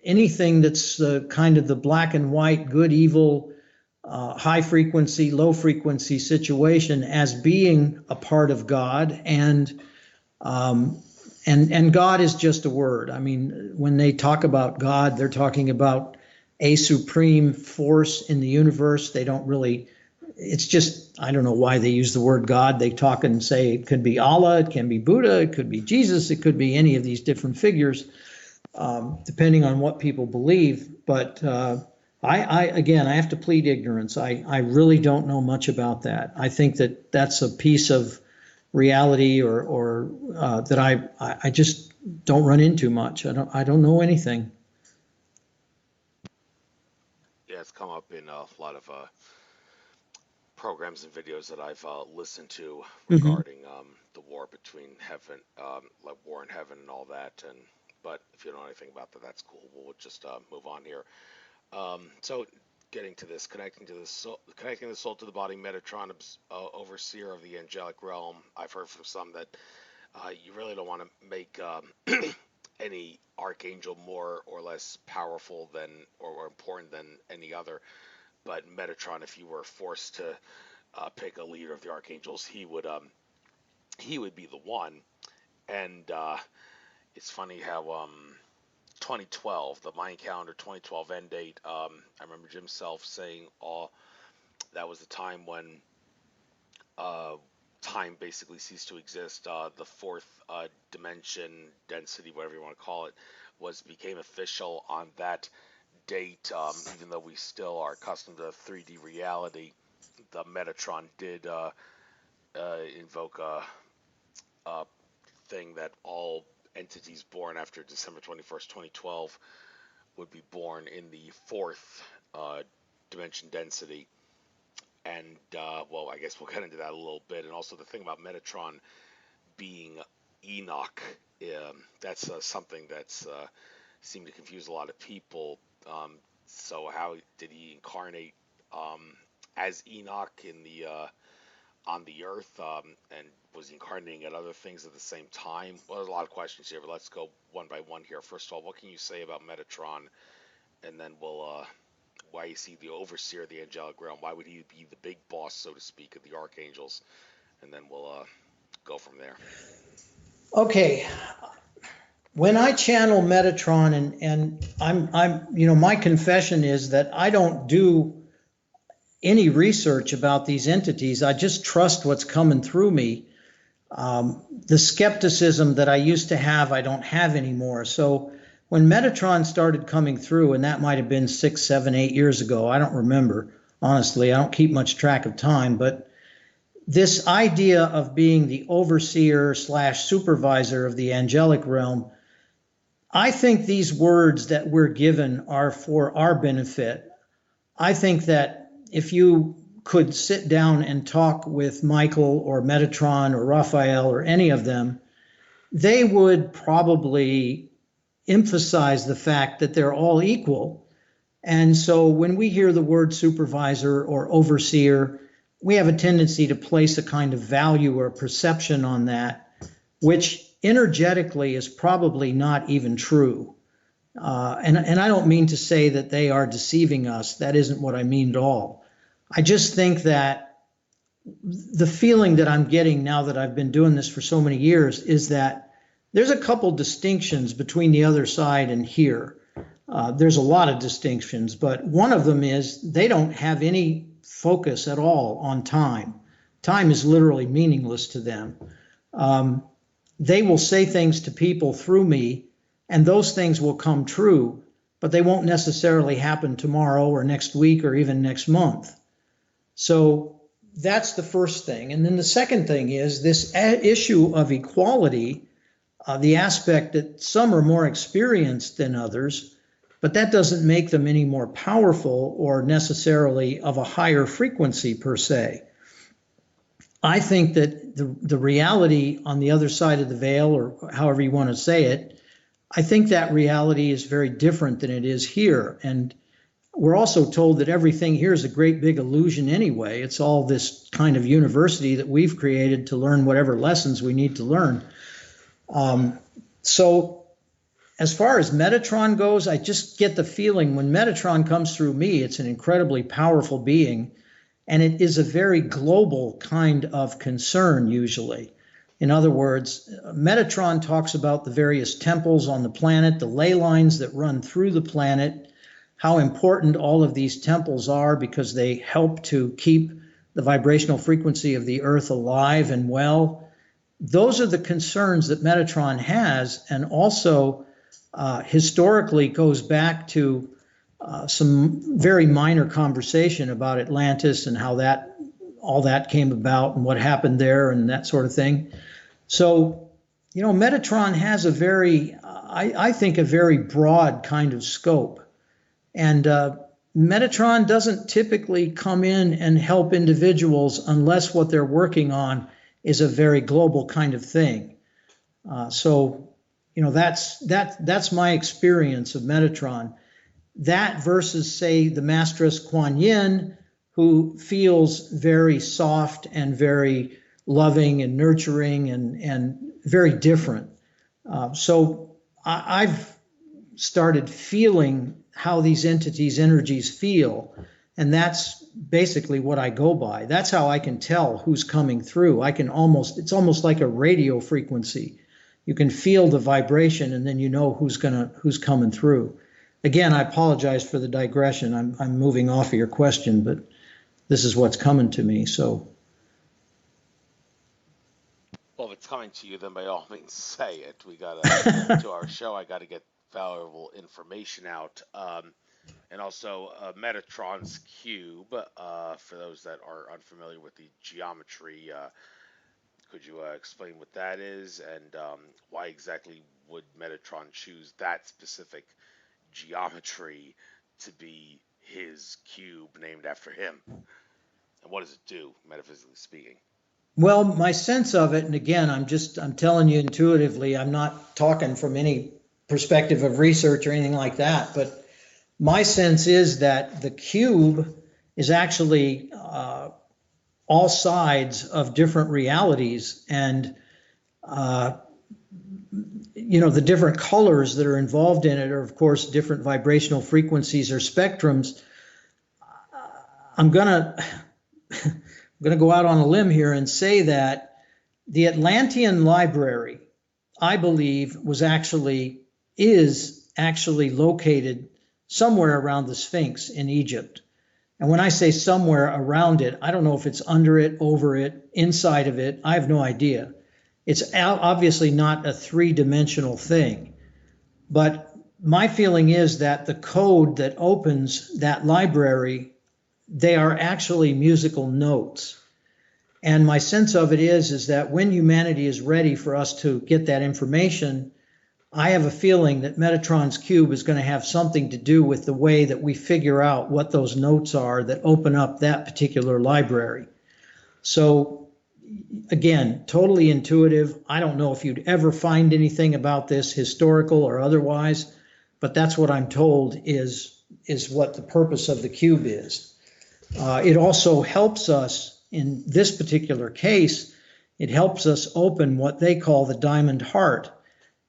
anything that's kind of the black and white, good, evil, high frequency, low frequency situation as being a part of God, and God is just a word. I mean, when they talk about God, they're talking about a supreme force in the universe. They don't really, it's just, I don't know why they use the word God. They talk and say it could be Allah, it can be Buddha, it could be Jesus, it could be any of these different figures, depending on what people believe. But again, I have to plead ignorance. I really don't know much about that. I think that that's a piece of reality or that I just don't run into much. I don't know anything. Yeah, it's come up in a lot of programs and videos that I've listened to Mm-hmm. regarding the war between heaven, like war in heaven and all that. And but if you don't know anything about that, that's cool. We'll just move on here. So getting to this, connecting the soul to the body, Metatron, overseer of the angelic realm. I've heard from some that you really don't want to make any archangel more or less powerful than or important than any other. But Metatron, if you were forced to pick a leader of the archangels, he would be the one. And it's funny how 2012, the Mayan calendar 2012 end date. I remember Jim Self saying, "Oh, that was the time when uh, time basically ceased to exist. The fourth dimension, density, whatever you want to call it, became official on that date. Even though we still are accustomed to 3D reality, the Metatron did invoke a thing that all entities born after December 21st, 2012 would be born in the fourth dimension density. And, well, I guess we'll get into that a little bit. And also the thing about Metatron being Enoch, that's something that's seemed to confuse a lot of people. So how did he incarnate as Enoch in the on the earth, and was he incarnating at other things at the same time? Well, there's a lot of questions here, but let's go one by one here. First of all, what can you say about Metatron? And then we'll why is he the overseer of the angelic realm? Why would he be the big boss, so to speak, of the Archangels? And then we'll go from there. Okay. When I channel Metatron, and I'm my confession is that I don't do any research about these entities. I just trust what's coming through me. The skepticism that I used to have, I don't have anymore. So when Metatron started coming through, and that might have been 6, 7, 8 years ago, I don't remember. Honestly, I don't keep much track of time, but this idea of being the overseer / supervisor of the angelic realm, I think these words that we're given are for our benefit. I think that if you could sit down and talk with Michael or Metatron or Raphael or any of them, they would probably emphasize the fact that they're all equal. And so when we hear the word supervisor or overseer, we have a tendency to place a kind of value or perception on that, which energetically is probably not even true. And I don't mean to say that they are deceiving us. That isn't what I mean at all. I just think that the feeling that I'm getting now that I've been doing this for so many years is that there's a couple distinctions between the other side and here. There's a lot of distinctions, but one of them is they don't have any focus at all on time. Time is literally meaningless to them. They will say things to people through me, and those things will come true, but they won't necessarily happen tomorrow or next week or even next month. So that's the first thing. And then the second thing is this issue of equality, the aspect that some are more experienced than others, but that doesn't make them any more powerful or necessarily of a higher frequency per se. I think that the reality on the other side of the veil, or however you want to say it, I think that reality is very different than it is here. And we're also told that everything here is a great big illusion anyway. It's all this kind of university that we've created to learn whatever lessons we need to learn. So as far as Metatron goes, I just get the feeling when Metatron comes through me, it's an incredibly powerful being, and it is a very global kind of concern usually. In other words, Metatron talks about the various temples on the planet, the ley lines that run through the planet, how important all of these temples are because they help to keep the vibrational frequency of the earth alive and well. Those are the concerns that Metatron has, and also historically goes back to some very minor conversation about Atlantis and how that all that came about and what happened there and that sort of thing. So, Metatron has a very, I think, a very broad kind of scope. And Metatron doesn't typically come in and help individuals unless what they're working on is a very global kind of thing. So, that's my experience of Metatron. That versus, say, the Mistress Kuan Yin, who feels very soft and very loving and nurturing and very different. So I've started feeling how these entities' energies feel, and that's basically what I go by. That's how I can tell who's coming through. It's almost like a radio frequency. You can feel the vibration, and then you know who's coming through. Again, I apologize for the digression. I'm moving off of your question, but this is what's coming to me. So, well, if it's coming to you, then by all means say it. We got to to our show. I got to get valuable information out, and also Metatron's cube. For those that are unfamiliar with the geometry, Could you explain what that is, and why exactly would Metatron choose that specific geometry to be his cube named after him? And what does it do, metaphysically speaking? Well, my sense of it, and again, I'm telling you intuitively, I'm not talking from any perspective of research or anything like that, but my sense is that the cube is actually all sides of different realities, and uh, the different colors that are involved in it are, of course, different vibrational frequencies or spectrums. I'm gonna go out on a limb here and say that the Atlantean library, I believe, is actually located somewhere around the Sphinx in Egypt. And when I say somewhere around it, I don't know if it's under it, over it, inside of it. I have no idea. It's obviously not a three-dimensional thing. But my feeling is that the code that opens that library, they are actually musical notes. And my sense of it is that when humanity is ready for us to get that information, I have a feeling that Metatron's cube is going to have something to do with the way that we figure out what those notes are that open up that particular library. So again, totally intuitive. I don't know if you'd ever find anything about this, historical or otherwise, but that's what I'm told is what the purpose of the cube is. It also helps us in this particular case. It helps us open what they call the diamond heart.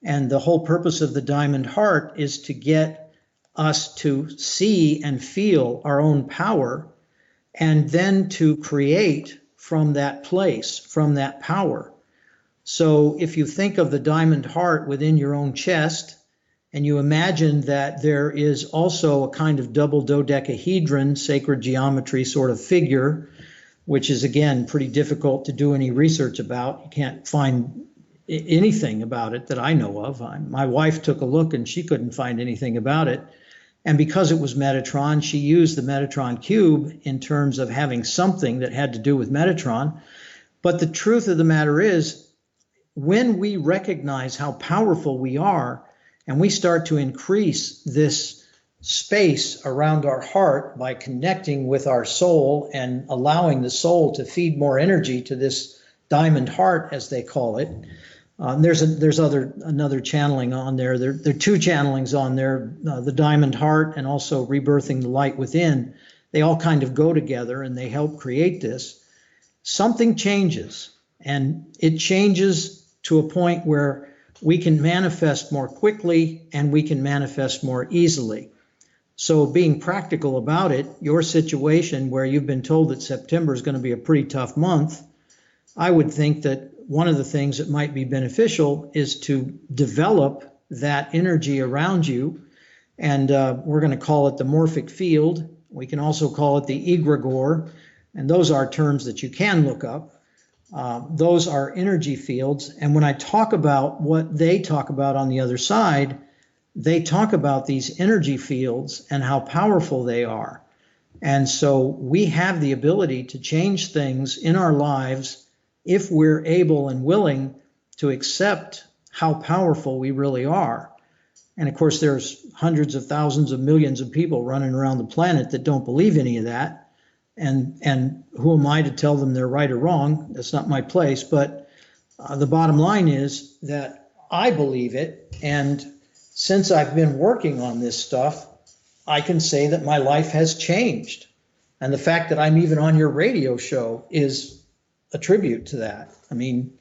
And the whole purpose of the diamond heart is to get us to see and feel our own power, and then to create from that place, from that power. So if you think of the diamond heart within your own chest, and you imagine that there is also a kind of double dodecahedron, sacred geometry sort of figure, which is, again, pretty difficult to do any research about. You can't find anything about it that I know of. My wife took a look and she couldn't find anything about it. And because it was Metatron, she used the Metatron cube in terms of having something that had to do with Metatron. But the truth of the matter is, when we recognize how powerful we are, and we start to increase this space around our heart by connecting with our soul and allowing the soul to feed more energy to this diamond heart, as they call it. There's another channeling on there. There are two channelings on there, the diamond heart and also rebirthing the light within. They all kind of go together and they help create this. Something changes, and it changes to a point where we can manifest more quickly and we can manifest more easily. So being practical about it, your situation where you've been told that September is going to be a pretty tough month, I would think that one of the things that might be beneficial is to develop that energy around you. And we're going to call it the morphic field. We can also call it the egregore. And those are terms that you can look up. Those are energy fields. And when I talk about what they talk about on the other side, they talk about these energy fields and how powerful they are. And so we have the ability to change things in our lives if we're able and willing to accept how powerful we really are. And of course, there's hundreds of thousands of millions of people running around the planet that don't believe any of that. And who am I to tell them they're right or wrong? That's not my place. But the bottom line is that I believe it. And since I've been working on this stuff, I can say that my life has changed. And the fact that I'm even on your radio show is a tribute to that. I mean,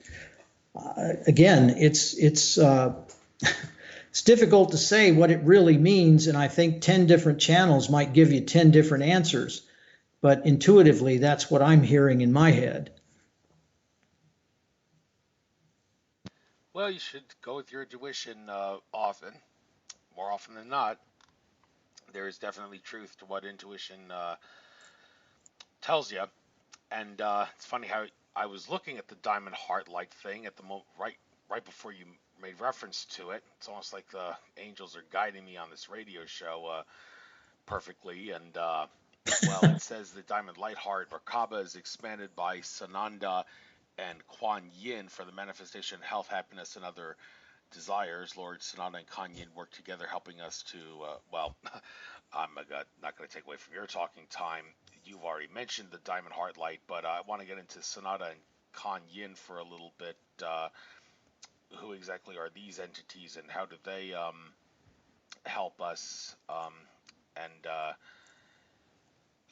again, it's it's difficult to say what it really means, and I think 10 different channels might give you 10 different answers, but intuitively, that's what I'm hearing in my head. Well, you should go with your intuition often, more often than not. There is definitely truth to what intuition tells you. And it's funny how I was looking at the diamond heart-like thing at the right before you made reference to it. It's almost like the angels are guiding me on this radio show perfectly. And well, it says the diamond light heart or Kaaba is expanded by Sananda and Kuan Yin for the manifestation of health, happiness, and other desires. Lord Sananda and Kuan Yin work together, helping us to, well, I'm not going to take away from your talking time. You've already mentioned the Diamond Heart Light, but I want to get into Sananda and Kuan Yin for a little bit. Who exactly are these entities, and how do they help us? And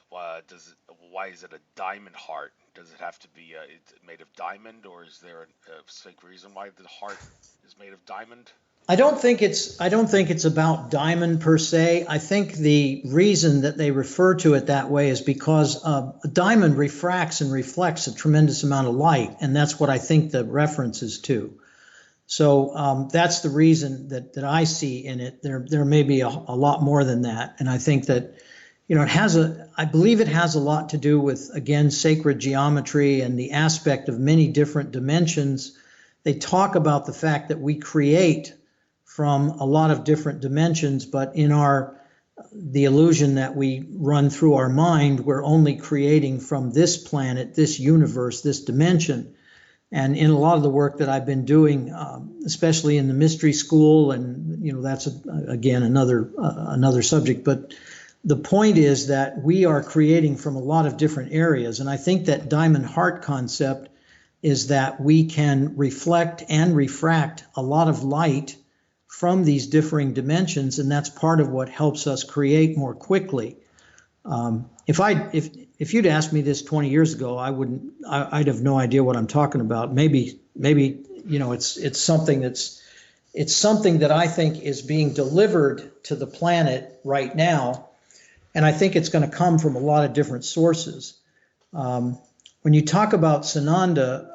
why is it a diamond heart? Does it have to be it's made of diamond, or is there a specific reason why the heart is made of diamond? I don't think it's about diamond per se. I think the reason that they refer to it that way is because a diamond refracts and reflects a tremendous amount of light, and that's what I think the reference is to. So that's the reason that I see in it. There may be a lot more than that, and I think that I believe it has a lot to do with, again, sacred geometry and the aspect of many different dimensions. They talk about the fact that we create from a lot of different dimensions, but in the illusion that we run through our mind, we're only creating from this planet, this universe, this dimension. And in a lot of the work that I've been doing, especially in the mystery school, and that's again another subject, but the point is that we are creating from a lot of different areas. And I think that diamond heart concept is that we can reflect and refract a lot of light from these differing dimensions, and that's part of what helps us create more quickly. If you'd asked me this 20 years ago, I'd have no idea what I'm talking about. Maybe it's something that I think is being delivered to the planet right now, and I think it's going to come from a lot of different sources. When you talk about Sananda,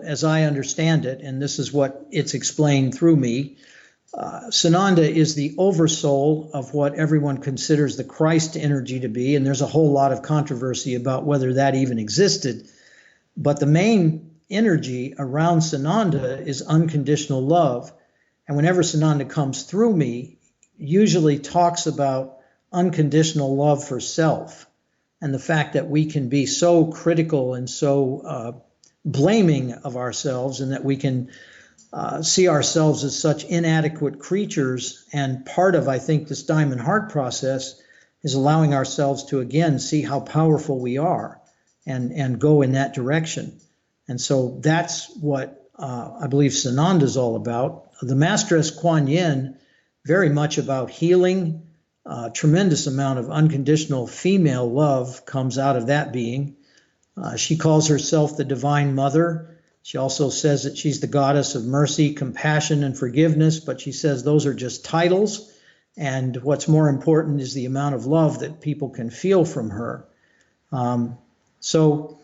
as I understand it, and this is what it's explained through me, Sananda is the oversoul of what everyone considers the Christ energy to be, and there's a whole lot of controversy about whether that even existed. But the main energy around Sananda is unconditional love. And whenever Sananda comes through me, usually talks about unconditional love for self, and the fact that we can be so critical and so blaming of ourselves, and that we can see ourselves as such inadequate creatures. And part of, I think, this diamond heart process is allowing ourselves to, again, see how powerful we are and go in that direction. And so that's what I believe Sananda is all about. The Masteress Kuan Yin, very much about healing. Tremendous amount of unconditional female love comes out of that being. She calls herself the Divine Mother. She also says that she's the goddess of mercy, compassion, and forgiveness, but she says those are just titles, and what's more important is the amount of love that people can feel from her. So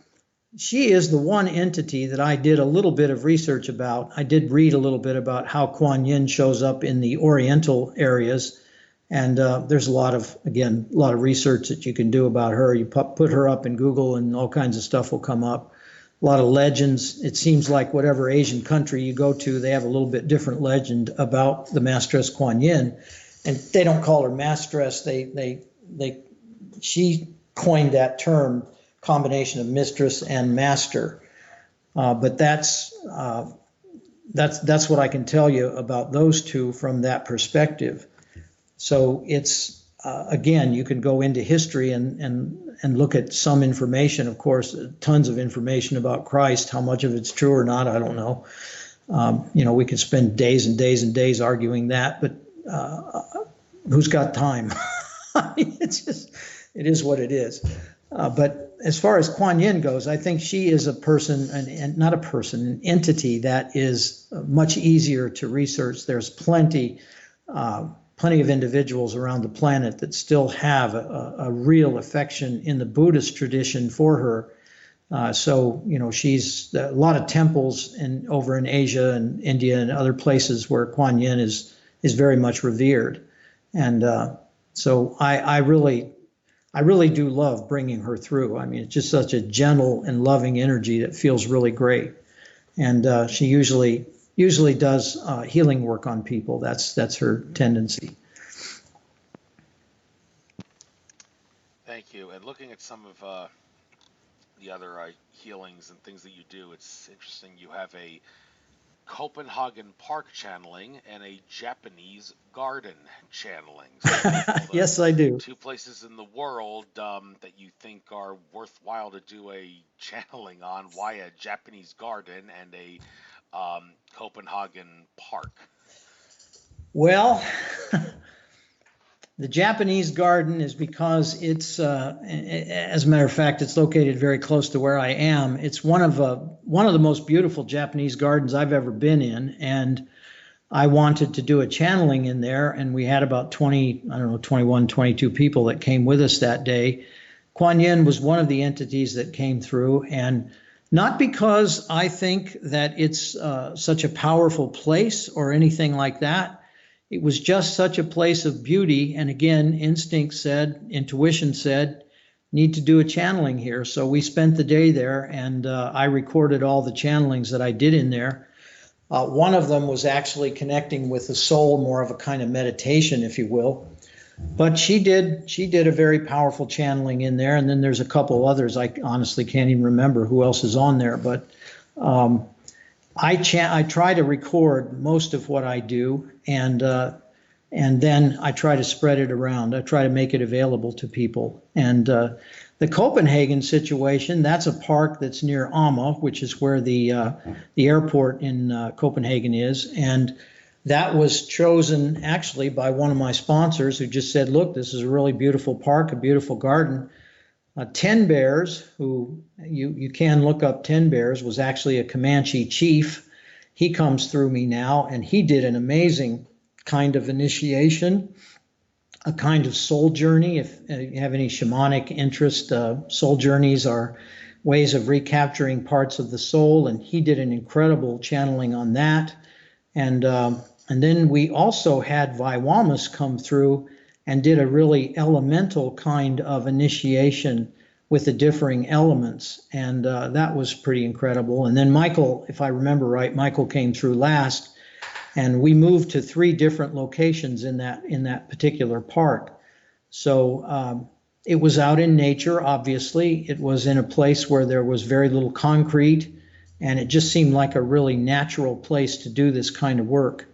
she is the one entity that I did a little bit of research about. I did read a little bit about how Kuan Yin shows up in the Oriental areas, and there's a lot of research that you can do about her. You put her up in Google and all kinds of stuff will come up. A lot of legends. It seems like whatever Asian country you go to, they have a little bit different legend about the Masteress Kuan Yin. And they don't call her Masteress. She coined that term, combination of mistress and master. But that's what I can tell you about those two from that perspective. So it's, again, you can go into history and look at some information, of course, tons of information about Christ. How much of it's true or not, I don't know. We could spend days and days and days arguing that, but who's got time? I mean, it is what it is. But as far as Kuan Yin goes, I think she is a person, and not a person, an entity that is much easier to research. There's plenty of individuals around the planet that still have a real affection in the Buddhist tradition for her. So she's a lot of temples over in Asia and India and other places where Kuan Yin is very much revered. And so I really do love bringing her through. I mean, it's just such a gentle and loving energy that feels really great. And she usually does healing work on people. That's her tendency. Thank you. And looking at some of the other healings and things that you do. It's interesting. You have a Copenhagen Park channeling and a Japanese garden channeling. So all the Yes, I do. two places in the world that you think are worthwhile to do a channeling on. Why a Japanese garden and a Copenhagen Park? Well, the Japanese garden is because it's, as a matter of fact, it's located very close to where I am. It's one of the most beautiful Japanese gardens I've ever been in, and I wanted to do a channeling in there, and we had about 20, I don't know, 21, 22 people that came with us that day. Kuan Yin was one of the entities that came through, and not because I think that it's such a powerful place or anything like that. It was just such a place of beauty. And again, instinct said, intuition said, need to do a channeling here. So we spent the day there, and I recorded all the channelings that I did in there. One of them was actually connecting with the soul, more of a kind of meditation, if you will. But she did a very powerful channeling in there. And then there's a couple others. I honestly can't even remember who else is on there. But I try to record most of what I do, and then I try to spread it around. I try to make it available to people. And the Copenhagen situation, that's a park that's near Amma, which is where the airport in Copenhagen is. And that was chosen actually by one of my sponsors who just said, look, this is a really beautiful park, a beautiful garden. Ten Bears, who you can look up Ten Bears, was actually a Comanche chief. He comes through me now, and he did an amazing kind of initiation, a kind of soul journey. If you have any shamanic interest, soul journeys are ways of recapturing parts of the soul, and he did an incredible channeling on that. And then we also had Viwamas come through and did a really elemental kind of initiation with the differing elements. And that was pretty incredible. And then Michael, if I remember right, Michael came through last, and we moved to 3 different locations in that particular park. So it was out in nature, obviously. It was in a place where there was very little concrete, and it just seemed like a really natural place to do this kind of work.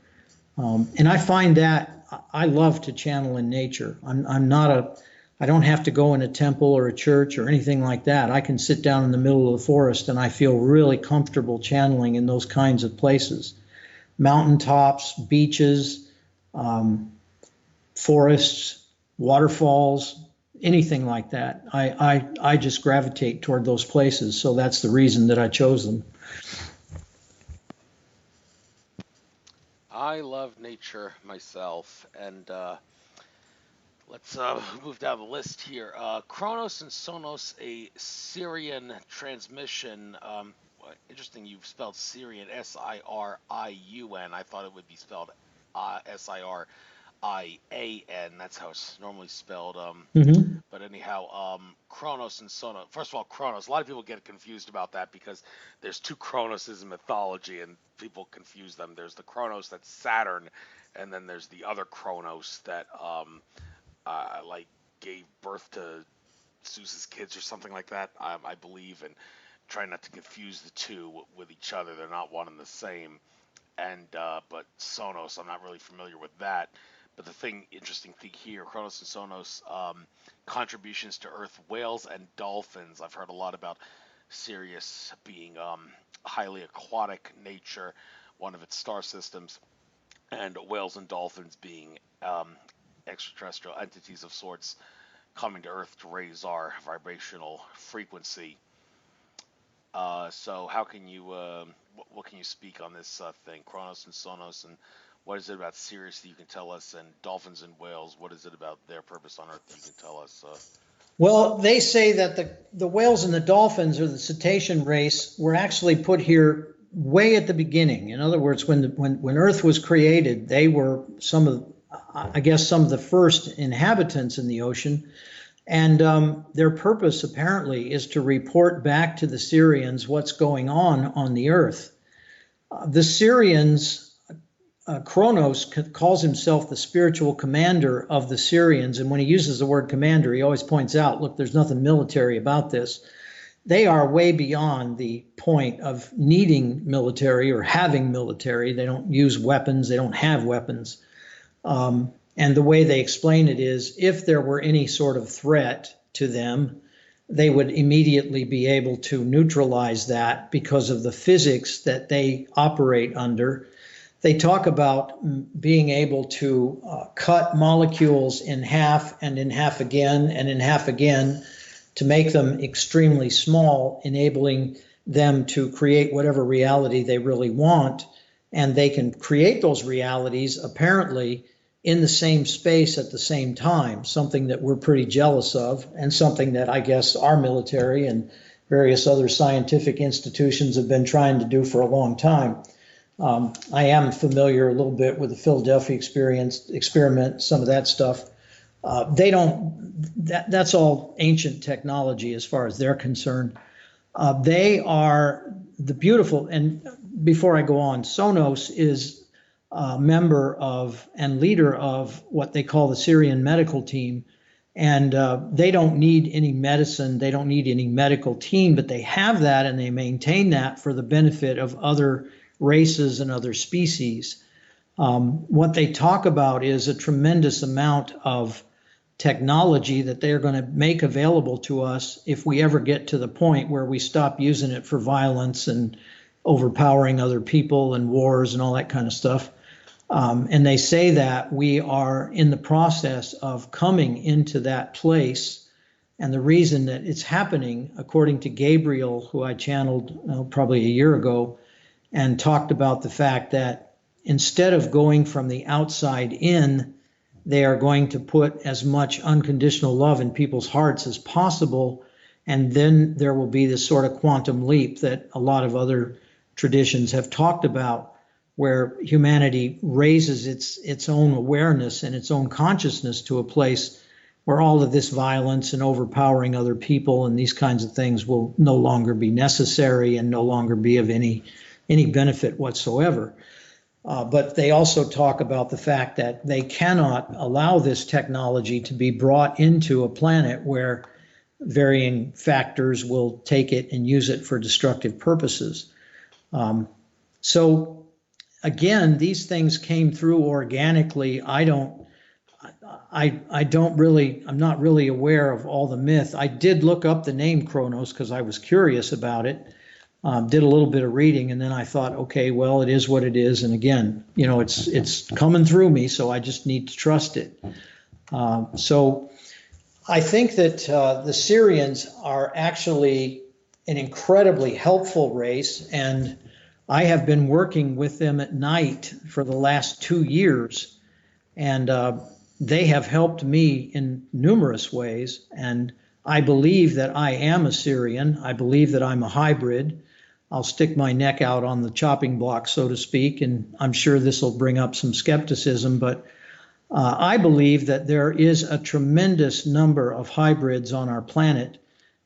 And I find that I love to channel in nature. I don't have to go in a temple or a church or anything like that. I can sit down in the middle of the forest, and I feel really comfortable channeling in those kinds of places. Mountaintops, beaches, forests, waterfalls, anything like that. I just gravitate toward those places. So that's the reason that I chose them. I love nature myself, and let's move down the list here. Chronos and Sonos, a Siriun transmission. Interesting, you've spelled Siriun Siriun. I thought it would be spelled Sirian. That's how it's normally spelled. But anyhow, Chronos and Sonos. First of all, Chronos. A lot of people get confused about that because there's 2 Chronoses in mythology, and people confuse them. There's the Chronos that's Saturn, and then there's the other Chronos that like gave birth to Zeus's kids or something like that. I believe, and try not to confuse the 2 with each other. They're not one and the same. And but Sonos, I'm not really familiar with that. But the interesting thing here, Chronos and Sonos, contributions to Earth, whales and dolphins. I've heard a lot about Sirius being highly aquatic nature, one of its star systems, and whales and dolphins being extraterrestrial entities of sorts coming to Earth to raise our vibrational frequency. So how can you, what can you speak on this thing, Chronos and Sonos, and what is it about Sirius that you can tell us, and dolphins and whales, what is it about their purpose on Earth that you can tell us? Well, they say that the whales and the dolphins, or the cetacean race, were actually put here way at the beginning. In other words, when Earth was created, they were some of the first inhabitants in the ocean. And their purpose apparently is to report back to the Sirians what's going on the Earth. The Sirians, Kronos calls himself the spiritual commander of the Sirians. And when he uses the word commander, he always points out, look, there's nothing military about this. they are way beyond the point of needing military or having military. They don't use weapons. They don't have weapons. And the way they explain it is if there were any sort of threat to them, they would immediately be able to neutralize that because of the physics that they operate under. They talk about being able to cut molecules in half and in half again and in half again to make them extremely small, enabling them to create whatever reality they really want. And they can create those realities apparently in the same space at the same time, something that we're pretty jealous of, and something that I guess our military and various other scientific institutions have been trying to do for a long time. I am familiar a little bit with the Philadelphia experiment, some of that stuff. That's all ancient technology as far as they're concerned. They are the beautiful, and before I go on, Sonos is a member of and leader of what they call the Siriun medical team. And they don't need any medicine, they don't need any medical team, but they have that and they maintain that for the benefit of other races and other species. What they talk about is a tremendous amount of technology that they're going to make available to us if we ever get to the point where we stop using it for violence and overpowering other people and wars and all that kind of stuff. And they say that we are in the process of coming into that place. And the reason that it's happening, according to Gabriel, who I channeled probably a year ago, and talked about the fact that instead of going from the outside in, they are going to put as much unconditional love in people's hearts as possible. And then there will be this sort of quantum leap that a lot of other traditions have talked about, where humanity raises its own awareness and its own consciousness to a place where all of this violence and overpowering other people and these kinds of things will no longer be necessary and no longer be of any benefit whatsoever. But they also talk about the fact that they cannot allow this technology to be brought into a planet where varying factors will take it and use it for destructive purposes. So again, these things came through organically. I'm not really aware of all the myth. I did look up the name Kronos because I was curious about it. Did a little bit of reading, and then I thought, okay, well, it is what it is. And again, it's coming through me, so I just need to trust it. So I think that the Sirians are actually an incredibly helpful race, and I have been working with them at night for the last 2 years, and they have helped me in numerous ways. And I believe that I am a Sirian. I believe that I'm a hybrid. I'll stick my neck out on the chopping block, so to speak, and I'm sure this will bring up some skepticism, but I believe that there is a tremendous number of hybrids on our planet,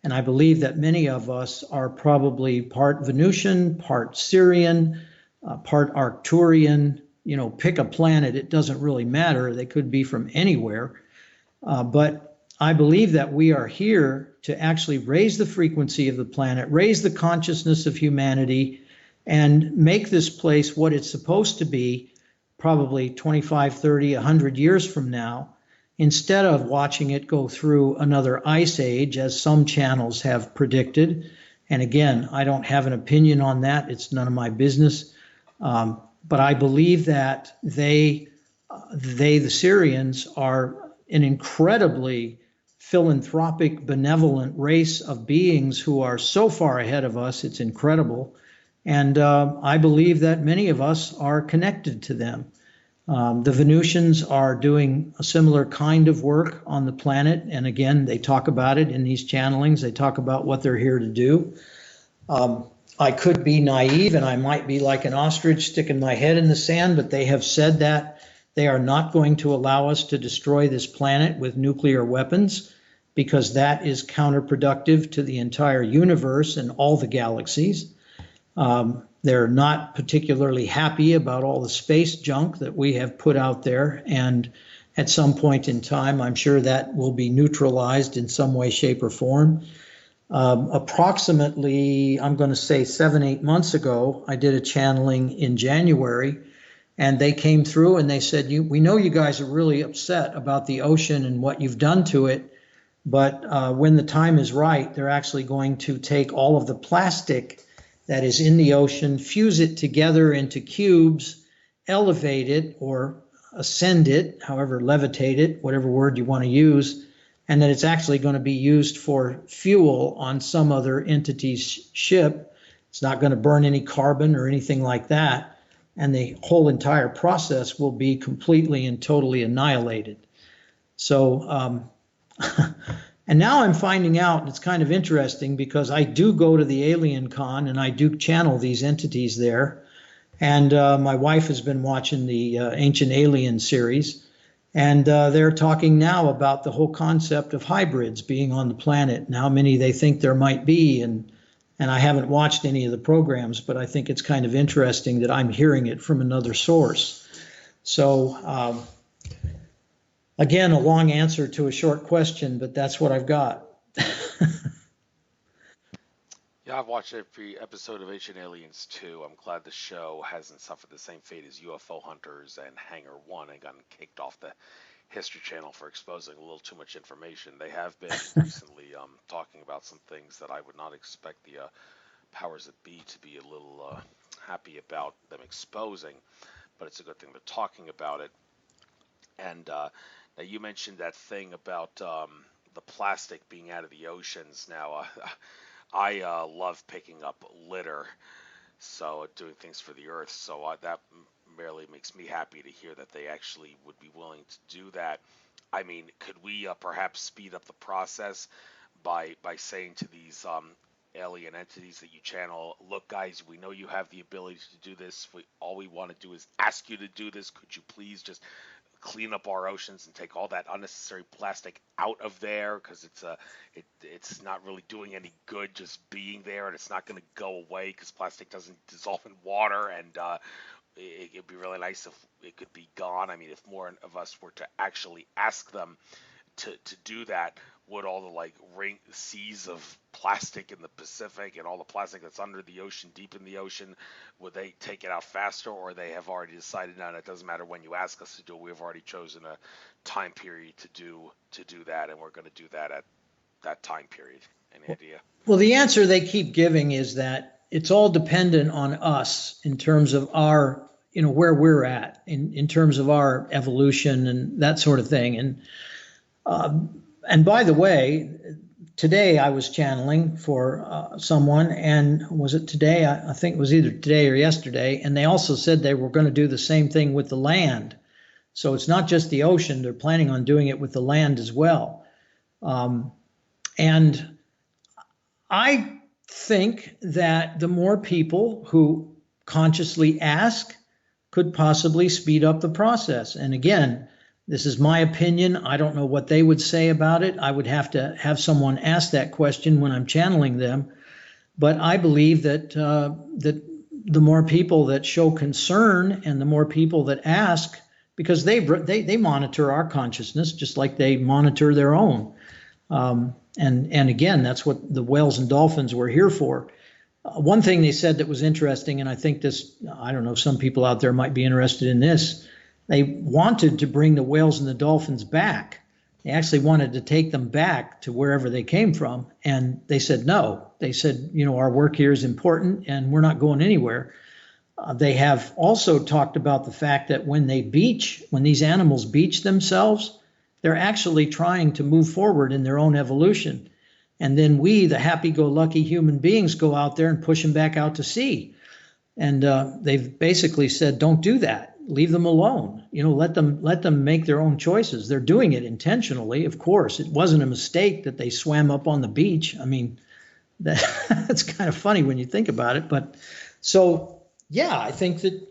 and I believe that many of us are probably part Venusian, part Sirian, part Arcturian. Pick a planet, it doesn't really matter. They could be from anywhere, but I believe that we are here to actually raise the frequency of the planet, raise the consciousness of humanity, and make this place what it's supposed to be probably 25, 30, 100 years from now, instead of watching it go through another ice age, as some channels have predicted. And again, I don't have an opinion on that. It's none of my business. But I believe that the Sirians, are an incredibly philanthropic, benevolent race of beings who are so far ahead of us, it's incredible. And I believe that many of us are connected to them. The Venusians are doing a similar kind of work on the planet. And again, they talk about it in these channelings. They talk about what they're here to do. I could be naive and I might be like an ostrich sticking my head in the sand, but they have said that they are not going to allow us to destroy this planet with nuclear weapons, because that is counterproductive to the entire universe and all the galaxies. They're not particularly happy about all the space junk that we have put out there. And at some point in time, I'm sure that will be neutralized in some way, shape, or form. Approximately, I'm going to say 7, 8 months ago, I did a channeling in January, and they came through and they said, we know you guys are really upset about the ocean and what you've done to it, but when the time is right, they're actually going to take all of the plastic that is in the ocean, fuse it together into cubes, elevate it or ascend it, however, levitate it, whatever word you want to use, and that it's actually going to be used for fuel on some other entity's ship. It's not going to burn any carbon or anything like that, and the whole entire process will be completely and totally annihilated. So, and now I'm finding out, and it's kind of interesting because I do go to the Alien Con and I do channel these entities there. And my wife has been watching the Ancient Alien series, and they're talking now about the whole concept of hybrids being on the planet and how many they think there might be. And I haven't watched any of the programs, but I think it's kind of interesting that I'm hearing it from another source. So again, a long answer to a short question, but that's what I've got. Yeah, I've watched every episode of Ancient Aliens too. I'm glad the show hasn't suffered the same fate as UFO Hunters and Hangar 1 and gotten kicked off the History Channel for exposing a little too much information. They have been recently talking about some things that I would not expect the powers that be to be a little happy about them exposing, but it's a good thing they're talking about it. And now you mentioned that thing about the plastic being out of the oceans. Now, I love picking up litter, so doing things for the earth. So that merely makes me happy to hear that they actually would be willing to do that. I mean, could we perhaps speed up the process by saying to these alien entities that you channel, look, guys, we know you have the ability to do this. All we want to do is ask you to do this. Could you please just clean up our oceans and take all that unnecessary plastic out of there, because it's not really doing any good just being there, and it's not going to go away because plastic doesn't dissolve in water, and it'd be really nice if it could be gone. I mean, if more of us were to actually ask them to do that, would all the like seas of plastic in the Pacific and all the plastic that's under the ocean, deep in the ocean, would they take it out faster, or they have already decided, no, it doesn't matter when you ask us to do it, we've already chosen a time period to do that, and we're going to do that at that time period? Any idea? Well, the answer they keep giving is that it's all dependent on us in terms of our, where we're at in terms of our evolution and that sort of thing. And by the way, today I was channeling for someone, and was it today? I think it was either today or yesterday. And they also said they were going to do the same thing with the land. So it's not just the ocean. They're planning on doing it with the land as well. And I think that the more people who consciously ask could possibly speed up the process. And again, this is my opinion. I don't know what they would say about it. I would have to have someone ask that question when I'm channeling them. But I believe that that the more people that show concern and the more people that ask, because they monitor our consciousness just like they monitor their own. And again, that's what the whales and dolphins were here for. One thing they said that was interesting, and I think this, I don't know, some people out there might be interested in this. They wanted to bring the whales and the dolphins back. They actually wanted to take them back to wherever they came from. And they said no. They said, our work here is important and we're not going anywhere. They have also talked about the fact that when these animals beach themselves, they're actually trying to move forward in their own evolution. And then we, the happy-go-lucky human beings, go out there and push them back out to sea. And they've basically said, don't do that. Leave them alone. Let them make their own choices. They're doing it intentionally, of course. It wasn't a mistake that they swam up on the beach. I mean, that's kind of funny when you think about it. But so, yeah, I think that,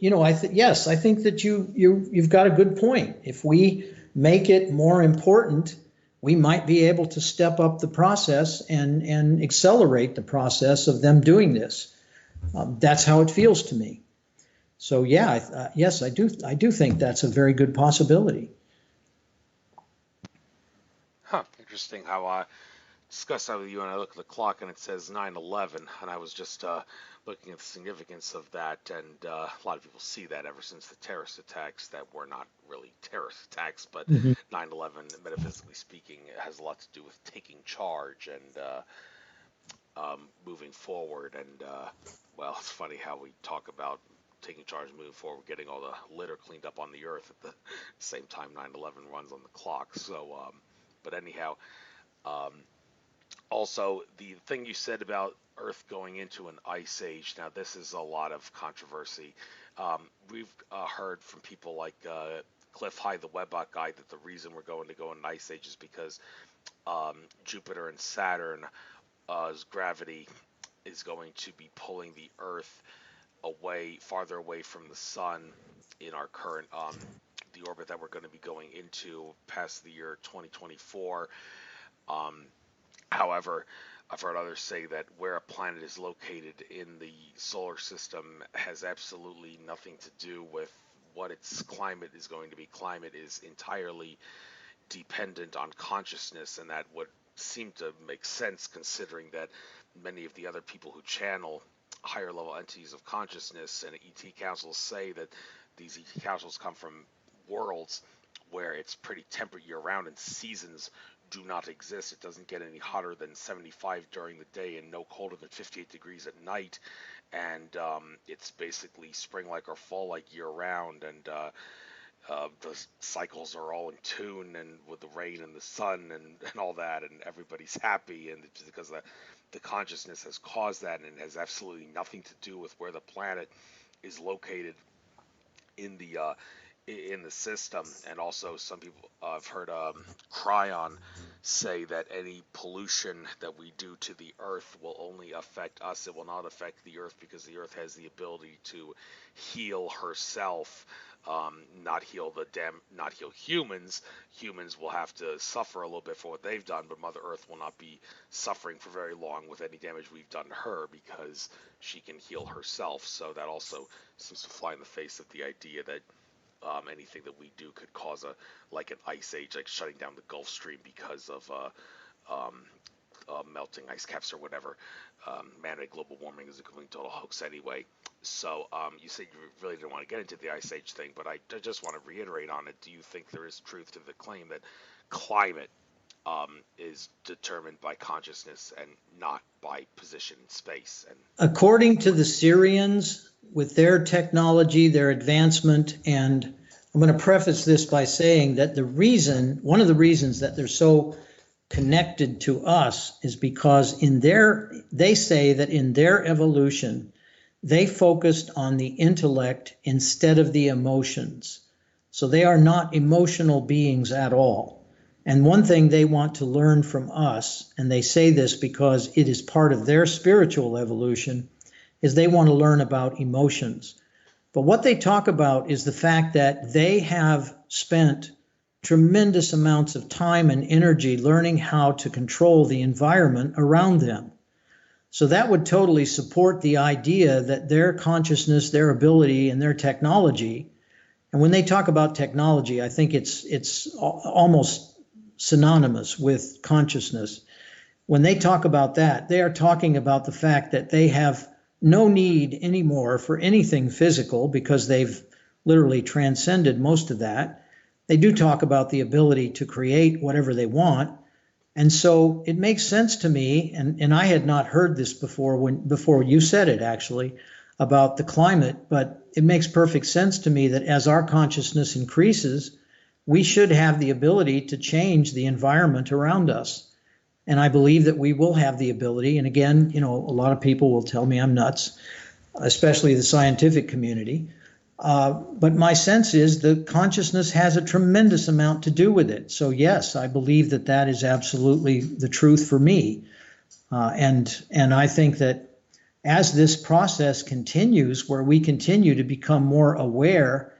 yes, I think that you've got a good point. If we make it more important, we might be able to step up the process and accelerate the process of them doing this. That's how it feels to me. So yeah, yes, I do think that's a very good possibility. Huh, interesting how discuss that with you, and I look at the clock and it says 9/11, and I was just looking at the significance of that, and a lot of people see that ever since the terrorist attacks that were not really terrorist attacks, but Mhm. 9/11, metaphysically speaking, has a lot to do with taking charge and moving forward. And well, it's funny how we talk about taking charge, moving forward, getting all the litter cleaned up on the earth at the same time 9/11 runs on the clock. So, but anyhow, um, also the thing you said about Earth going into an ice age. Now, this is a lot of controversy. We've heard from people like Cliff High, the Webbot guy, that the reason we're going to go in an ice age is because Jupiter and Saturn gravity is going to be pulling the Earth away, farther away from the sun in our current the orbit that we're going to be going into past the year 2024. Um, However, I've heard others say that where a planet is located in the solar system has absolutely nothing to do with what its climate is going to be. Climate is entirely dependent on consciousness, and that would seem to make sense considering that many of the other people who channel higher level entities of consciousness and ET councils say that these ET councils come from worlds where it's pretty temperate year round and seasons do not exist. It doesn't get any hotter than 75 during the day and no colder than 58 degrees at night. And it's basically spring-like or fall-like year-round. And the cycles are all in tune and with the rain and the sun and all that. And everybody's happy. And it's because the consciousness has caused that, and it has absolutely nothing to do with where the planet is located in the system. And also, some people I've heard Cryon say that any pollution that we do to the Earth will only affect us. It will not affect the Earth because the Earth has the ability to heal herself. Not heal not heal humans. Humans will have to suffer a little bit for what they've done, but Mother Earth will not be suffering for very long with any damage we've done to her because she can heal herself. So that also seems to fly in the face of the idea that anything that we do could cause like an ice age, like shutting down the Gulf Stream because of melting ice caps or whatever. Man-made global warming is a complete total hoax anyway. So you said you really didn't want to get into the ice age thing, but I just want to reiterate on it. Do you think there is truth to the claim that climate is determined by consciousness and not by position in space? And According to the Sirians, with their technology, their advancement, and I'm going to preface this by saying that one of the reasons that they're so connected to us is because they say that in their evolution, they focused on the intellect instead of the emotions. So they are not emotional beings at all. And one thing they want to learn from us, and they say this because it is part of their spiritual evolution, is they want to learn about emotions. But what they talk about is the fact that they have spent tremendous amounts of time and energy learning how to control the environment around them. So that would totally support the idea that their consciousness, their ability, and their technology, and when they talk about technology, I think it's almost synonymous with consciousness. When they talk about that, they are talking about the fact that they have no need anymore for anything physical because they've literally transcended most of that. They do talk about the ability to create whatever they want. And so it makes sense to me, and I had not heard this before you said it actually, about the climate, but it makes perfect sense to me that as our consciousness increases, we should have the ability to change the environment around us. And I believe that we will have the ability. And again, a lot of people will tell me I'm nuts, especially the scientific community. But my sense is the consciousness has a tremendous amount to do with it. So yes, I believe that that is absolutely the truth for me. And I think that as this process continues, where we continue to become more aware,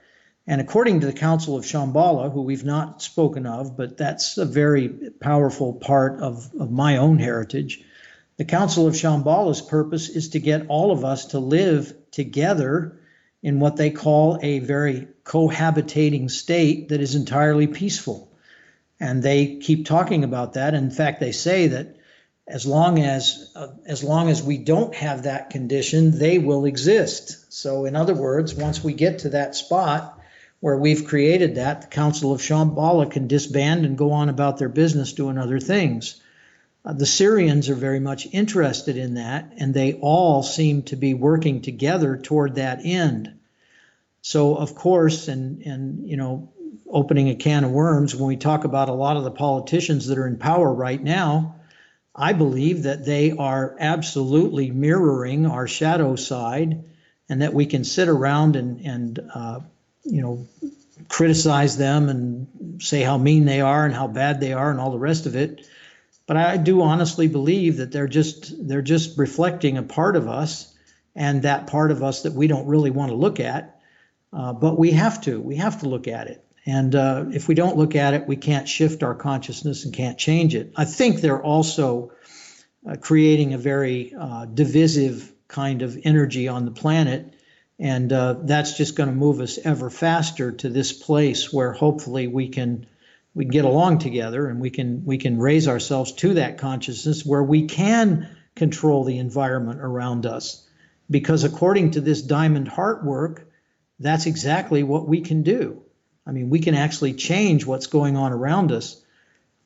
and according to the Council of Shambhala, who we've not spoken of, but that's a very powerful part of my own heritage, the Council of Shambhala's purpose is to get all of us to live together in what they call a very cohabitating state that is entirely peaceful. And they keep talking about that. In fact, they say that As long as we don't have that condition, they will exist. So in other words, once we get to that spot where we've created that, the Council of Shambhala can disband and go on about their business doing other things. The Sirians are very much interested in that, and they all seem to be working together toward that end. So, of course, and you know, opening a can of worms, when we talk about a lot of the politicians that are in power right now, I believe that they are absolutely mirroring our shadow side, and that we can sit around and you know, criticize them and say how mean they are and how bad they are and all the rest of it. But I do honestly believe that they're just reflecting a part of us, and that part of us that we don't really want to look at. But we have to look at it. And if we don't look at it, we can't shift our consciousness and can't change it. I think they're also creating a very divisive kind of energy on the planet. And that's just going to move us ever faster to this place where hopefully we can get along together, and we can raise ourselves to that consciousness where we can control the environment around us. Because according to this diamond heart work, that's exactly what we can do. I mean, we can actually change what's going on around us.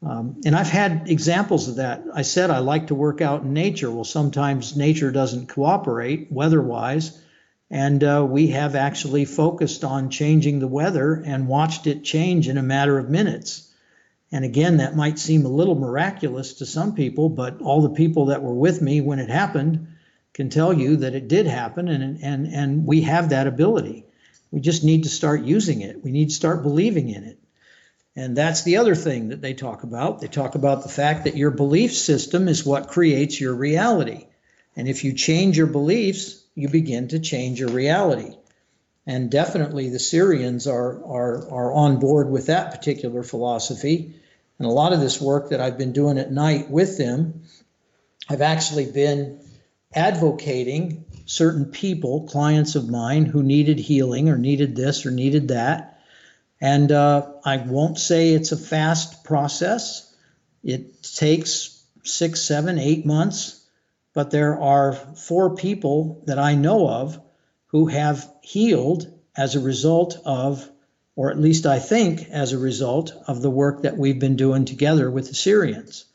And I've had examples of that. I said I like to work out in nature. Well, sometimes nature doesn't cooperate weather-wise, and we have actually focused on changing the weather and watched it change in a matter of minutes. And again, that might seem a little miraculous to some people, but all the people that were with me when it happened can tell you that it did happen, and we have that ability. We just need to start using it. We need to start believing in it. And that's the other thing that they talk about. They talk about the fact that your belief system is what creates your reality. And if you change your beliefs, you begin to change your reality. And definitely the Sirians are on board with that particular philosophy. And a lot of this work that I've been doing at night with them, I've actually been advocating certain people, clients of mine, who needed healing or needed this or needed that. And I won't say it's a fast process. It takes 6, 7, 8 months. But there are 4 people that I know of who have healed as a result of, or at least I think as a result of, the work that we've been doing together with the Sirians.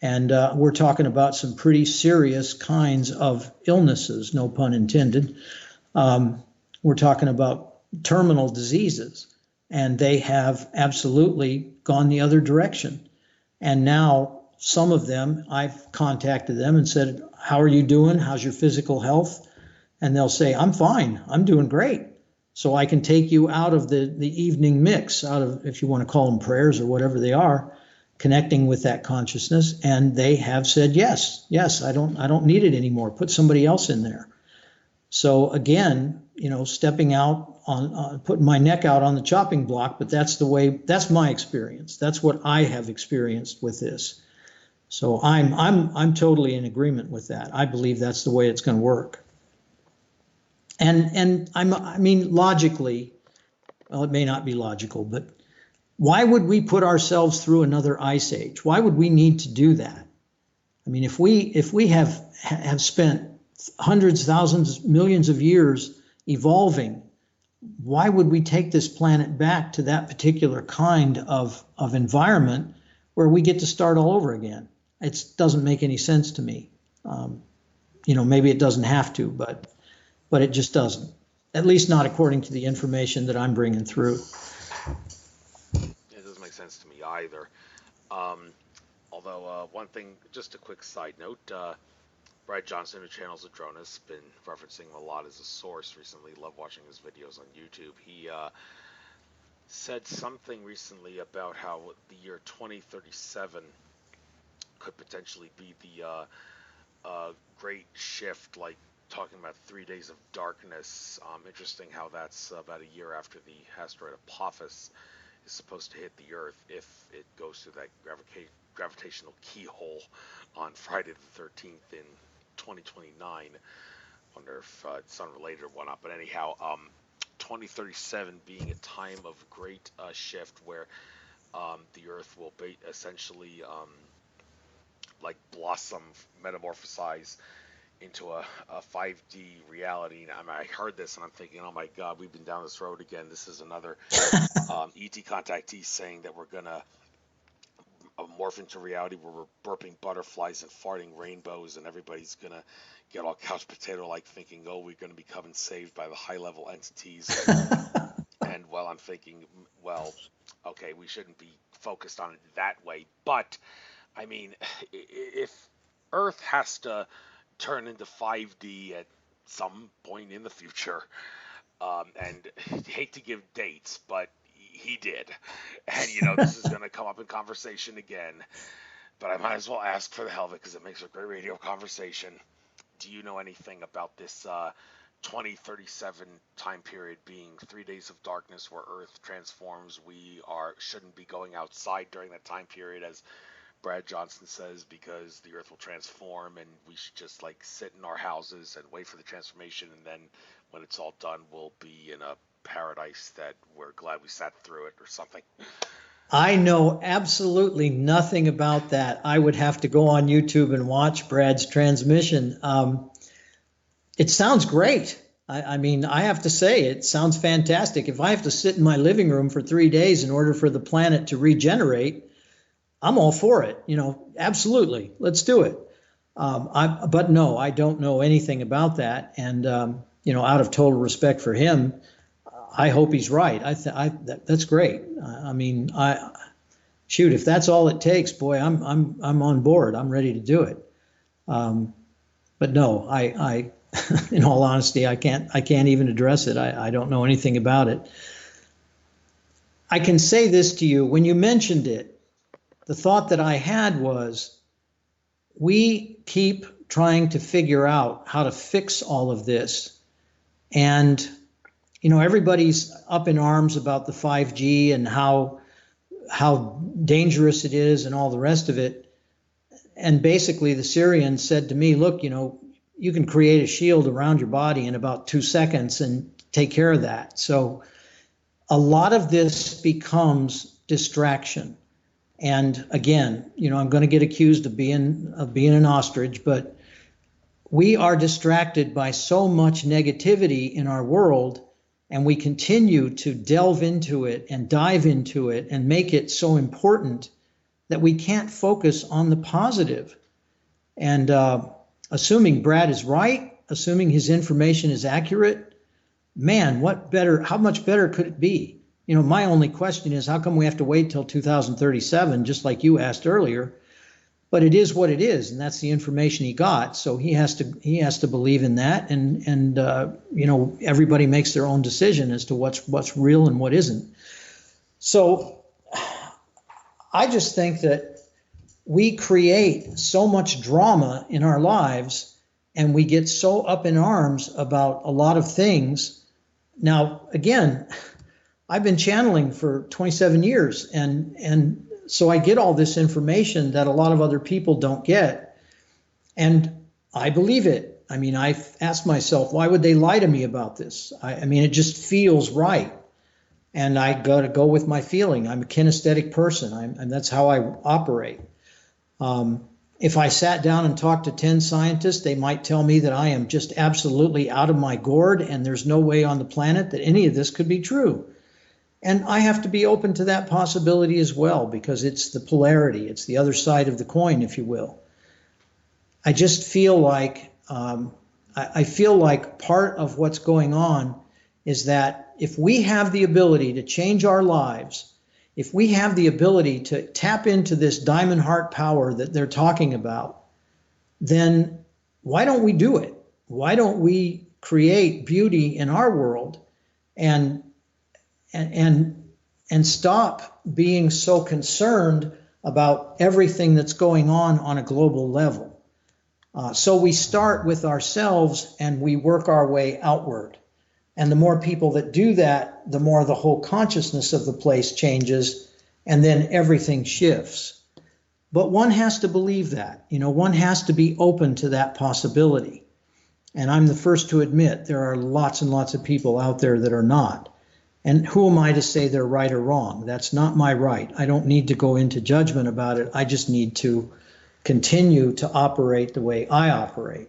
And we're talking about some pretty serious kinds of illnesses, no pun intended. We're talking about terminal diseases, and they have absolutely gone the other direction. And now some of them, I've contacted them and said, how are you doing? How's your physical health? And they'll say, I'm fine. I'm doing great. So I can take you out of the evening mix, out of, if you want to call them prayers or whatever they are, connecting with that consciousness. And they have said, yes, I don't need it anymore. Put somebody else in there. So again, you know, stepping out on putting my neck out on the chopping block, but that's the way, that's my experience. That's what I have experienced with this. So I'm totally in agreement with that. I believe that's the way it's going to work. And I mean, logically, well, it may not be logical, but why would we put ourselves through another ice age? Why would we need to do that? I mean, if we have spent hundreds, thousands, millions of years evolving, why would we take this planet back to that particular kind of environment where we get to start all over again? It doesn't make any sense to me. You know, maybe it doesn't have to, but it just doesn't. At least not according to the information that I'm bringing through. It doesn't make sense to me either. Although one thing, just a quick side note, Brad Johnson, who channels the drone, has been referencing him a lot as a source recently. Love watching his videos on YouTube. He said something recently about how the year 2037 could potentially be the great shift, like talking about 3 days of darkness. Interesting how that's about a year after the asteroid Apophis is supposed to hit the Earth, if it goes through that gravitational keyhole on Friday the 13th in 2029. Wonder if it's unrelated or whatnot, but anyhow, 2037 being a time of great shift where the Earth will essentially like blossom, metamorphosize into a 5D reality. And I heard this and I'm thinking, oh my God, we've been down this road again. This is another ET contactee saying that we're gonna morph into reality where we're burping butterflies and farting rainbows, and everybody's gonna get all couch potato like, thinking, oh, we're gonna be coming saved by the high level entities. And well, I'm thinking, well, okay, we shouldn't be focused on it that way. But I mean, if Earth has to turn into 5D at some point in the future, and hate to give dates, but he did. And, this is going to come up in conversation again. But I might as well ask for the hell of it because it makes a great radio conversation. Do you know anything about this 2037 time period being 3 days of darkness where Earth transforms? We shouldn't be going outside during that time period, as Brad Johnson says, because the Earth will transform, and we should just like sit in our houses and wait for the transformation, and then when it's all done, we'll be in a paradise that we're glad we sat through it or something. I know absolutely nothing about that. I would have to go on YouTube and watch Brad's transmission. It sounds great. I mean, I have to say, it sounds fantastic. If I have to sit in my living room for 3 days in order for the planet to regenerate, I'm all for it. Absolutely. Let's do it. But no, I don't know anything about that. And, out of total respect for him, I hope he's right. That's great. I mean, shoot, if that's all it takes, boy, I'm on board. I'm ready to do it. But no, I in all honesty, I can't even address it. I don't know anything about it. I can say this to you. When you mentioned it, the thought that I had was, we keep trying to figure out how to fix all of this. And, everybody's up in arms about the 5G and how dangerous it is and all the rest of it. And basically the Sirian said to me, look, you can create a shield around your body in about 2 seconds and take care of that. So a lot of this becomes distraction. And again, I'm going to get accused of being an ostrich, but we are distracted by so much negativity in our world, and we continue to delve into it and dive into it and make it so important that we can't focus on the positive. And assuming Brad is right, assuming his information is accurate, man, how much better could it be? My only question is, how come we have to wait till 2037, just like you asked earlier? But it is what it is, and that's the information he got. So he has to believe in that, and everybody makes their own decision as to what's real and what isn't. So I just think that we create so much drama in our lives, and we get so up in arms about a lot of things. Now, again, I've been channeling for 27 years, and so I get all this information that a lot of other people don't get, and I believe it. I mean, I've asked myself, why would they lie to me about this? I mean, it just feels right, and I got to go with my feeling. I'm a kinesthetic person, and that's how I operate. If I sat down and talked to 10 scientists, they might tell me that I am just absolutely out of my gourd, and there's no way on the planet that any of this could be true. And I have to be open to that possibility as well, because it's the polarity. It's the other side of the coin, if you will. I just feel like, I feel like part of what's going on is that if we have the ability to change our lives, if we have the ability to tap into this diamond heart power that they're talking about, then why don't we do it? Why don't we create beauty in our world and stop being so concerned about everything that's going on a global level? So we start with ourselves and we work our way outward. And the more people that do that, the more the whole consciousness of the place changes, and then everything shifts. But one has to believe that. One has to be open to that possibility. And I'm the first to admit there are lots and lots of people out there that are not. And who am I to say they're right or wrong? That's not my right. I don't need to go into judgment about it. I just need to continue to operate the way I operate.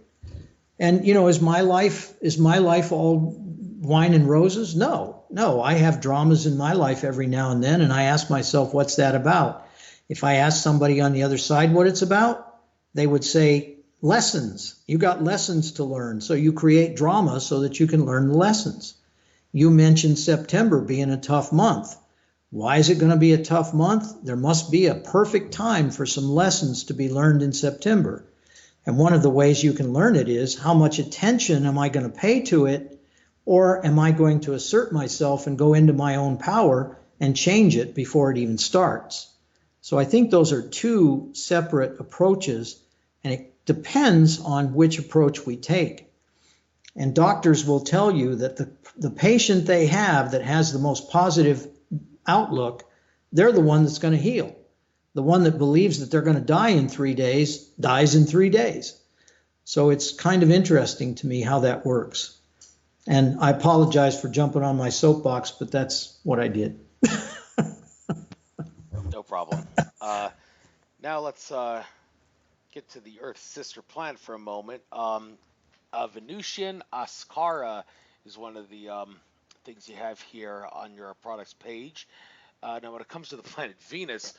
And, you know, is my life all wine and roses? No, I have dramas in my life every now and then, and I ask myself, what's that about? If I ask somebody on the other side what it's about, they would say, lessons. You got lessons to learn, so you create drama so that you can learn the lessons. You mentioned September being a tough month. Why is it going to be a tough month? There must be a perfect time for some lessons to be learned in September. And one of the ways you can learn it is, how much attention am I going to pay to it, or am I going to assert myself and go into my own power and change it before it even starts? So I think those are two separate approaches, and it depends on which approach we take. And doctors will tell you that the patient they have that has the most positive outlook, they're the one that's going to heal. The one that believes that they're going to die in 3 days dies in 3 days. So it's kind of interesting to me how that works. And I apologize for jumping on my soapbox, but that's what I did. No problem. Now let's get to the Earth's sister planet for a moment. Venusian Ascara is one of the things you have here on your products page. Now, when it comes to the planet Venus,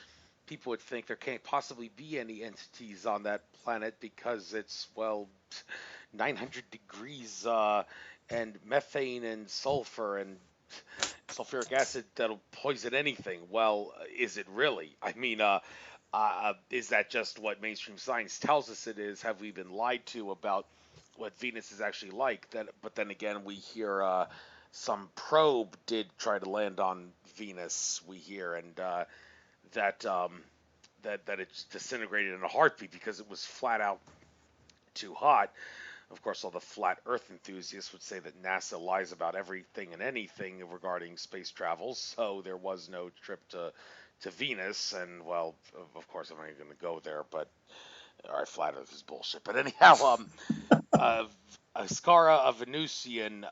people would think there can't possibly be any entities on that planet because it's, well, 900 degrees and methane and sulfur and sulfuric acid that'll poison anything. Well, is it really? I mean, is that just what mainstream science tells us it is? Have we been lied to about what Venus is actually like? But then again, we hear some probe did try to land on Venus, we hear, and that it's disintegrated in a heartbeat because it was flat out too hot. Of course, all the flat Earth enthusiasts would say that NASA lies about everything and anything regarding space travel, so there was no trip to Venus, and, well, of course, I'm not going to go there, but, all right, flat Earth is bullshit. But anyhow, Ascara, a Venusian,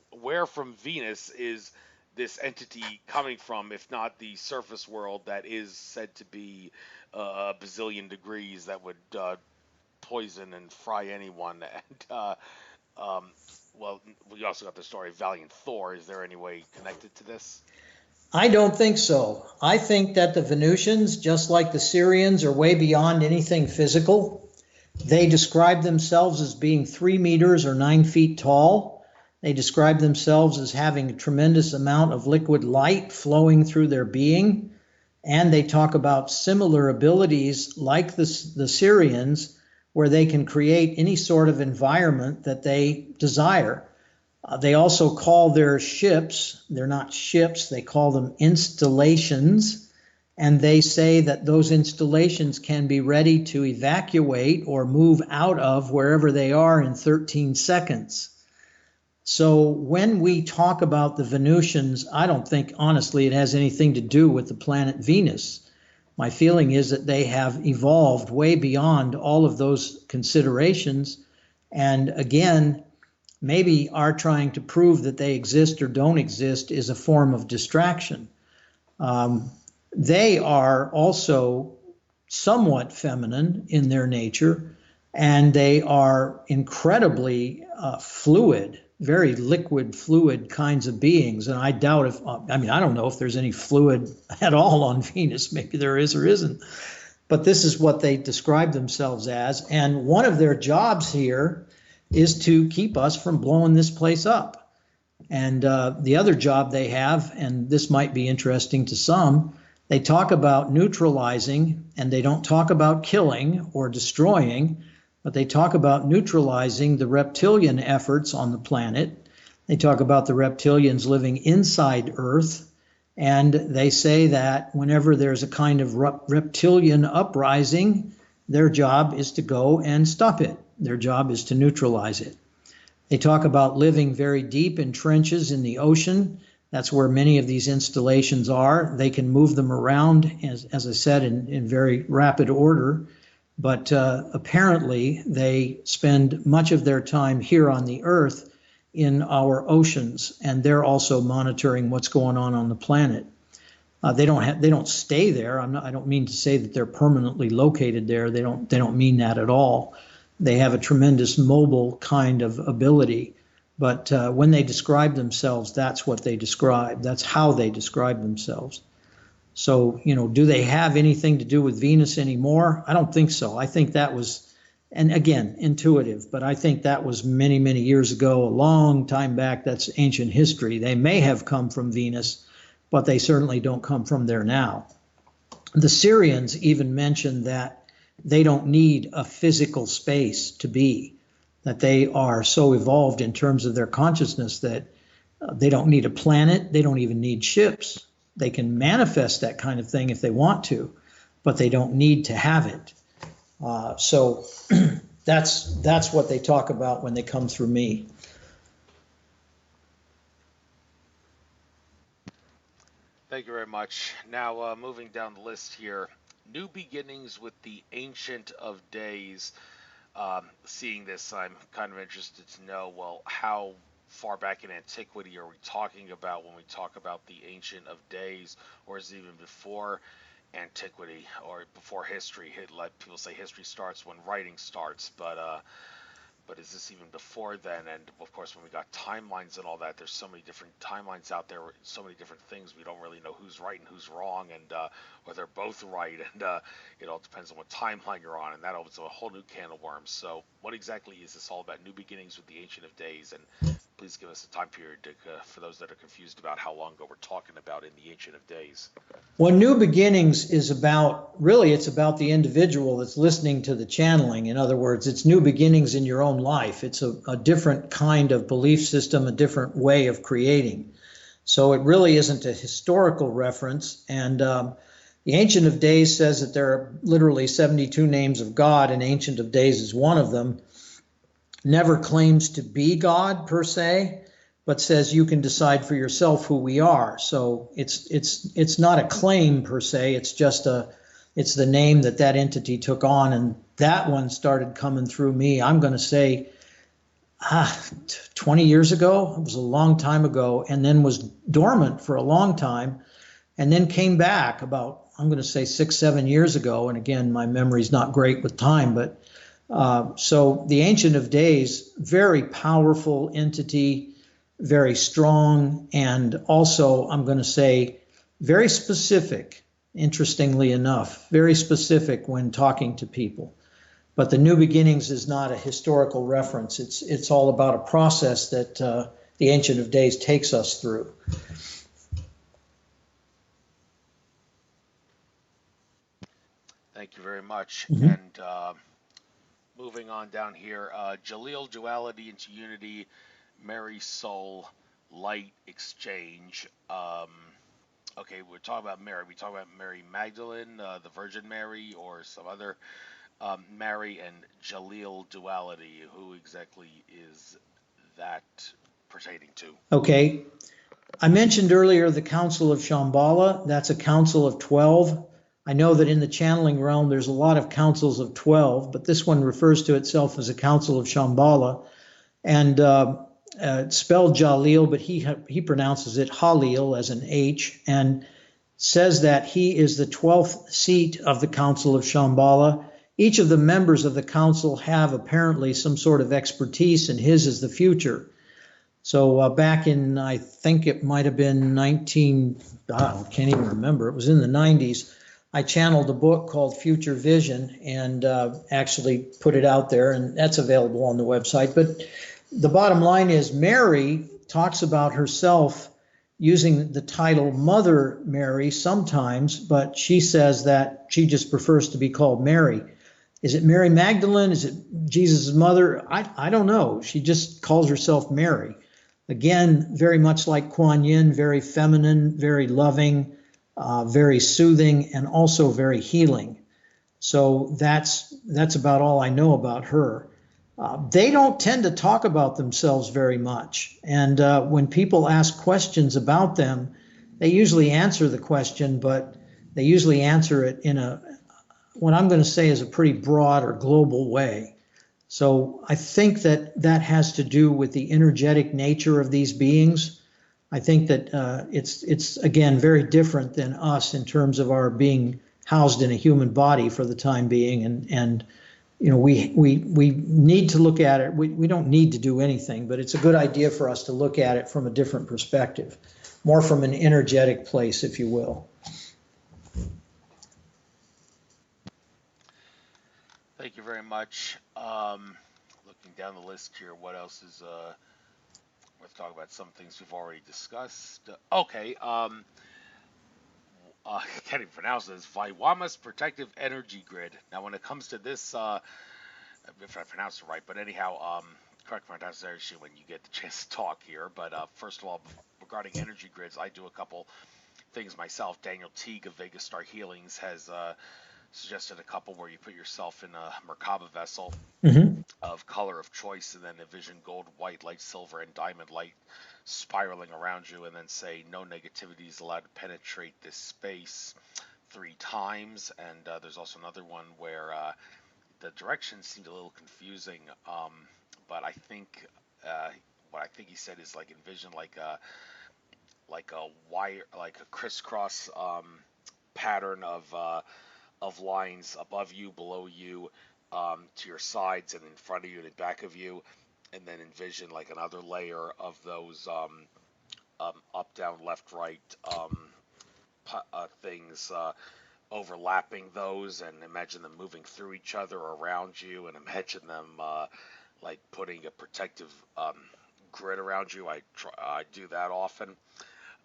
where from Venus is this entity coming from, if not the surface world that is said to be a bazillion degrees that would poison and fry anyone? And well, we also got the story of Valiant Thor. Is there any way connected to this? I don't think so. I think that the Venusians, just like the Sirians, are way beyond anything physical. They describe themselves as being 3 meters or 9 feet tall. They describe themselves as having a tremendous amount of liquid light flowing through their being. And they talk about similar abilities like the Sirians, where they can create any sort of environment that they desire. They also call their ships, they're not ships, they call them installations. And they say that those installations can be ready to evacuate or move out of wherever they are in 13 seconds. So when we talk about the Venusians, I don't think, honestly, it has anything to do with the planet Venus. My feeling is that they have evolved way beyond all of those considerations. And again, maybe our trying to prove that they exist or don't exist is a form of distraction. They are also somewhat feminine in their nature, and they are incredibly fluid, very liquid, fluid kinds of beings. And I doubt if, I don't know if there's any fluid at all on Venus. Maybe there is or isn't. But this is what they describe themselves as. And one of their jobs here is to keep us from blowing this place up. And the other job they have, and this might be interesting to some, they talk about neutralizing, and they don't talk about killing or destroying, but they talk about neutralizing the reptilian efforts on the planet. They talk about the reptilians living inside Earth, and they say that whenever there's a kind of reptilian uprising, their job is to go and stop it. Their job is to neutralize it. They talk about living very deep in trenches in the ocean. That's where many of these installations are. They can move them around, as I said, in very rapid order. But apparently they spend much of their time here on the Earth in our oceans, and they're also monitoring what's going on the planet. They don't stay there. I don't mean to say that they're permanently located there. They don't mean that at all. They have a tremendous mobile kind of ability. But when they describe themselves, that's what they describe. That's how they describe themselves. So, do they have anything to do with Venus anymore? I don't think so. I think that was, and again, intuitive, but I think that was many, many years ago, a long time back. That's ancient history. They may have come from Venus, but they certainly don't come from there now. The Sirians even mentioned that they don't need a physical space to be, that they are so evolved in terms of their consciousness that they don't need a planet. They don't even need ships. They can manifest that kind of thing if they want to, but they don't need to have it. So that's what they talk about when they come through me. Thank you very much. Now, moving down the list here, new beginnings with the Ancient of Days. Seeing this, I'm kind of interested to know, well, how far back in antiquity are we talking about when we talk about the Ancient of Days, or is it even before antiquity or before history? Like people say, history starts when writing starts, but is this even before then? And of course, when we got timelines and all that, there's so many different timelines out there, so many different things. We don't really know who's right and who's wrong, and or they're both right, and it all depends on what timeline you're on, and that opens a whole new can of worms. So, what exactly is this all about? New beginnings with the Ancient of Days, and please give us a time period for those that are confused about how long ago we're talking about in the Ancient of Days. Well, new beginnings is about, really, it's about the individual that's listening to the channeling. In other words, it's new beginnings in your own life. It's a different kind of belief system, a different way of creating. So it really isn't a historical reference. And the Ancient of Days says that there are literally 72 names of God, and Ancient of Days is one of them. Never claims to be God per se, but says you can decide for yourself who we are. So it's not a claim per se. It's just it's the name that entity took on, and that one started coming through me. I'm going to say 20 years ago. It was a long time ago, and then was dormant for a long time, and then came back about, I'm going to say 6-7 years ago. And again, my memory's not great with time, but so the Ancient of Days, very powerful entity, very strong, and also, I'm going to say, very specific, interestingly enough, very specific when talking to people. But the new beginnings is not a historical reference. It's all about a process that the Ancient of Days takes us through. Thank you very much. Mm-hmm. And moving on down here, Jaleel, duality into unity, Mary, soul, light, exchange. Okay, we're talking about Mary. We talk about Mary Magdalene, the Virgin Mary, or some other Mary, and Jaleel, duality. Who exactly is that pertaining to? Okay. I mentioned earlier the Council of Shambhala. That's a council of 12. I know that in the channeling realm, there's a lot of councils of 12, but this one refers to itself as a Council of Shambhala. And it's spelled Jaleel, but he pronounces it Halil as an H, and says that he is the 12th seat of the Council of Shambhala. Each of the members of the council have apparently some sort of expertise, and his is the future. So back in, I think it might have been I can't even remember, it was in the 90s, I channeled a book called Future Vision and actually put it out there, and that's available on the website. But the bottom line is Mary talks about herself using the title Mother Mary sometimes, but she says that she just prefers to be called Mary. Is it Mary Magdalene? Is it Jesus' mother? I don't know. She just calls herself Mary. Again, very much like Kuan Yin, very feminine, very loving, very soothing, and also very healing. So that's about all I know about her. They don't tend to talk about themselves very much. And when people ask questions about them, they usually answer the question, but they usually answer it in what I'm going to say is a pretty broad or global way. So I think that has to do with the energetic nature of these beings. I think that it's again very different than us in terms of our being housed in a human body for the time being, and you know we need to look at it. We don't need to do anything, but it's a good idea for us to look at it from a different perspective, more from an energetic place, if you will. Thank you very much. Looking down the list here, what else is worth talking about? Some things we've already discussed. Okay. I can't even pronounce this. Viwama's protective energy grid. Now, when it comes to this, if I pronounce it right, but anyhow, correct my pronunciation when you get the chance to talk here. But first of all, regarding energy grids, I do a couple things myself. Daniel Teague of Vegas Star Healings has suggested a couple where you put yourself in a Merkaba vessel Mm-hmm. of color of choice and then envision gold, white, light, silver, and diamond light spiraling around you, and then say no negativity is allowed to penetrate this space 3 times. And there's also another one where the directions seemed a little confusing, but I think what I think he said is like envision like a wire, like a crisscross pattern of lines above you, below you, to your sides, and in front of you and in back of you, and then envision like another layer of those up, down, left, right things overlapping those, and imagine them moving through each other around you, and imagine them like putting a protective grid around you. I do that often.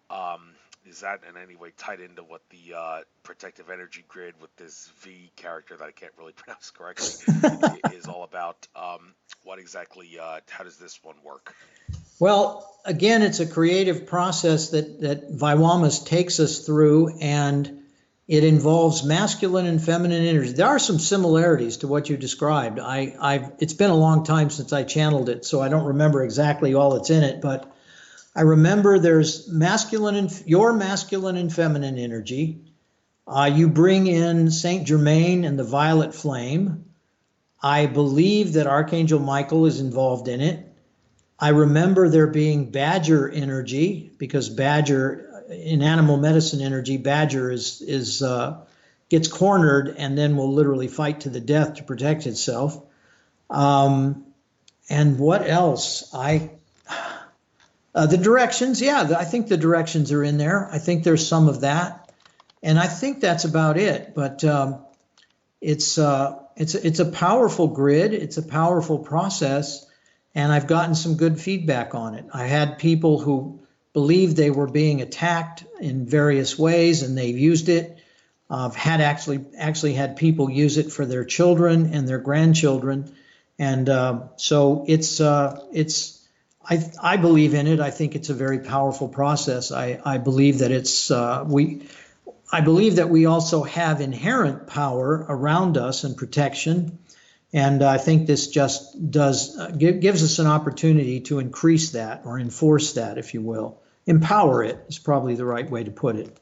Um, is that in any way tied into what the protective energy grid with this V character that I can't really pronounce correctly is all about? What exactly, how does this one work? Well, again, it's a creative process that Viwamas takes us through, and it involves masculine and feminine energy. There are some similarities to what you described. It's been a long time since I channeled it, so I don't remember exactly all that's in it, but I remember there's your masculine and feminine energy. You bring in Saint Germain and the violet flame. I believe that Archangel Michael is involved in it. I remember there being badger energy, because badger in animal medicine energy, badger is gets cornered and then will literally fight to the death to protect itself. And what else? The directions, yeah, I think the directions are in there. I think there's some of that, and I think that's about it. But it's a powerful grid. It's a powerful process, and I've gotten some good feedback on it. I had people who believed they were being attacked in various ways, and they've used it. I've had actually had people use it for their children and their grandchildren, and so I believe in it. I think it's a very powerful process. I believe that I believe that we also have inherent power around us and protection. And I think this just gives us an opportunity to increase that, or enforce that, if you will. Empower it is probably the right way to put it.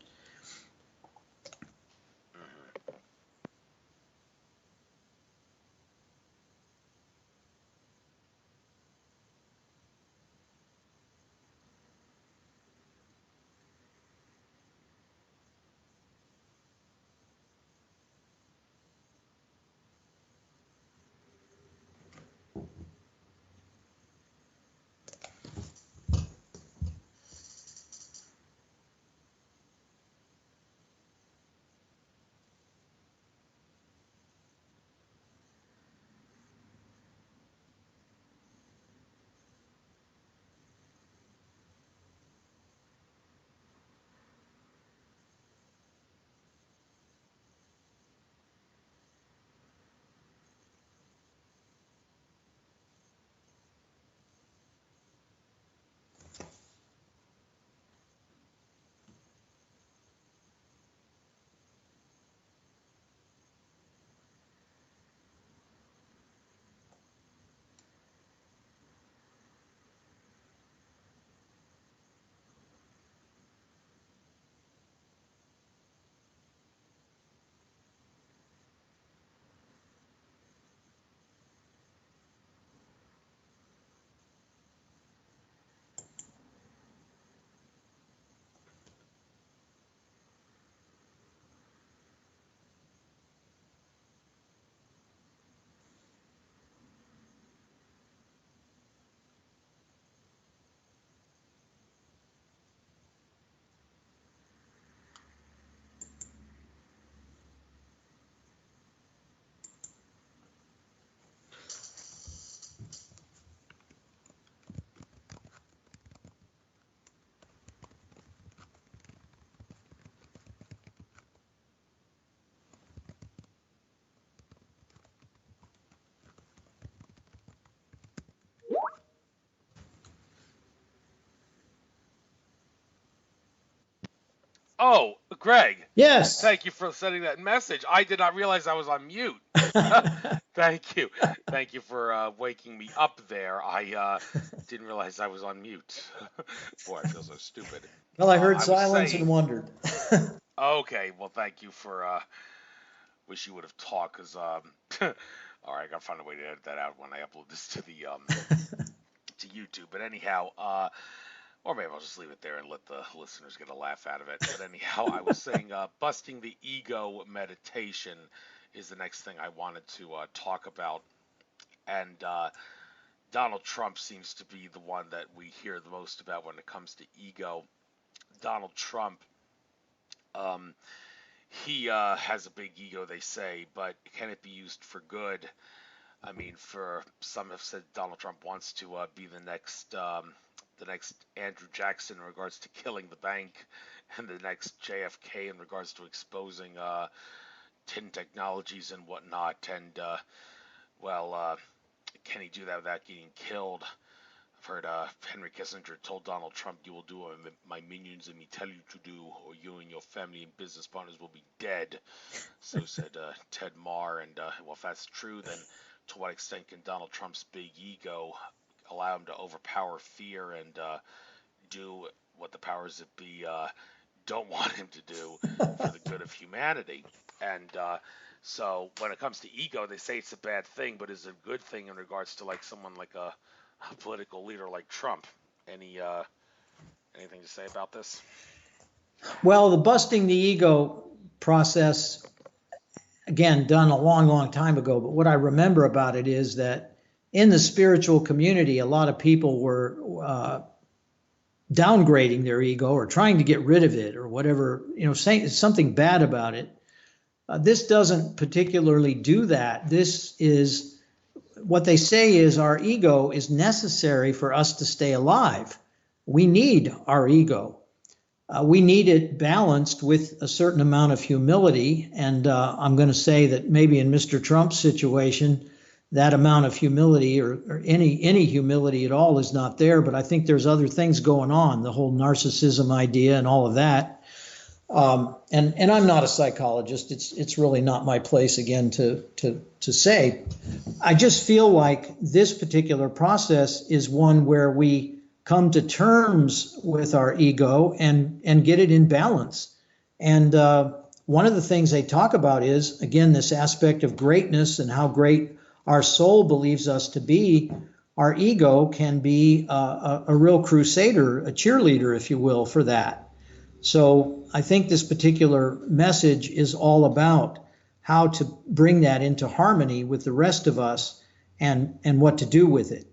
Oh, Greg, Yes. thank you for sending that message. I did not realize I was on mute. Thank you. Thank you for waking me up there. I didn't realize I was on mute. Boy, I feel so stupid. Well, I heard I was silence and saying, wondered. okay, well, thank you for, wish you would have talked, because, all right, I gotta find a way to edit that out when I upload this to the, to YouTube. But anyhow, or maybe I'll just leave it there and let the listeners get a laugh out of it. But anyhow, I was saying busting the ego meditation is the next thing I wanted to talk about. And Donald Trump seems to be the one that we hear the most about when it comes to ego. Donald Trump, um, he has a big ego, they say, but can it be used for good? I mean, for some have said Donald Trump wants to be the next Andrew Jackson in regards to killing the bank, and the next JFK in regards to exposing tin technologies and whatnot. And well, can he do that without getting killed? I've heard Henry Kissinger told Donald Trump, "You will do what my minions and me tell you to do, or you and your family and business partners will be dead." So said Ted Marr. And well, if that's true, then to what extent can Donald Trump's big ego allow him to overpower fear and do what the powers that be don't want him to do for the good of humanity? And so when it comes to ego, they say it's a bad thing, but is it a good thing in regards to like someone like a political leader like Trump? Any anything to say about this? Well, the busting the ego process, again, done a long, long time ago. But what I remember about it is that in the spiritual community, a lot of people were downgrading their ego or trying to get rid of it or whatever, saying something bad about it. This doesn't particularly do that. This is what they say is our ego is necessary for us to stay alive. We need our ego. We need it balanced with a certain amount of humility. And I'm going to say that maybe in Mr. Trump's situation, that amount of humility or any humility at all is not there. But I think there's other things going on, the whole narcissism idea and all of that. And I'm not a psychologist. It's really not my place again to say. I just feel like this particular process is one where we come to terms with our ego and get it in balance. And one of the things they talk about is, again, this aspect of greatness and how great our soul believes us to be. Our ego can be a real crusader, a cheerleader, if you will, for that. So I think this particular message is all about how to bring that into harmony with the rest of us and what to do with it.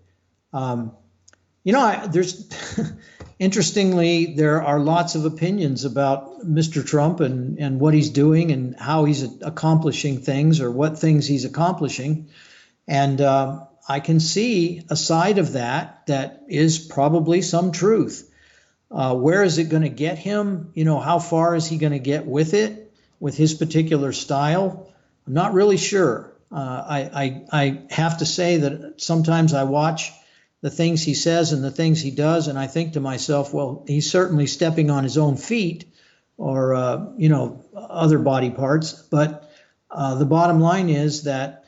There's interestingly, there are lots of opinions about Mr. Trump and what he's doing and how he's accomplishing things or what things he's accomplishing. And I can see a side of that is probably some truth. Where is it going to get him? How far is he going to get with it, with his particular style? I'm not really sure. I have to say that sometimes I watch the things he says and the things he does, and I think to myself, well, he's certainly stepping on his own feet or, other body parts. But the bottom line is that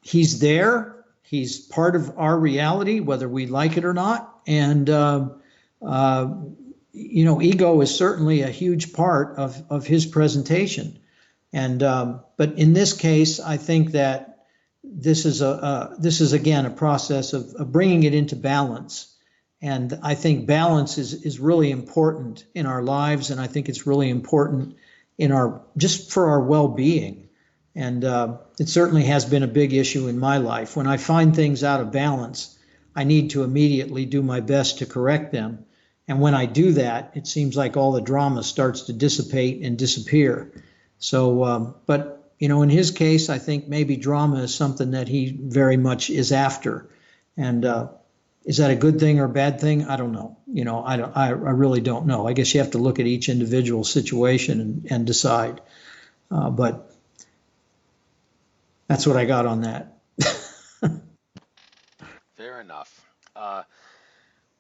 he's there. He's part of our reality, whether we like it or not. And, ego is certainly a huge part of his presentation. And but in this case, I think that this is again a process of bringing it into balance. And I think balance is really important in our lives, and I think it's really important just for our well-being. And it certainly has been a big issue in my life. When I find things out of balance, I need to immediately do my best to correct them. And when I do that, it seems like all the drama starts to dissipate and disappear. So, but in his case, I think maybe drama is something that he very much is after. And is that a good thing or a bad thing? I don't know. I really don't know. I guess you have to look at each individual situation and decide. But that's what I got on that. Fair enough.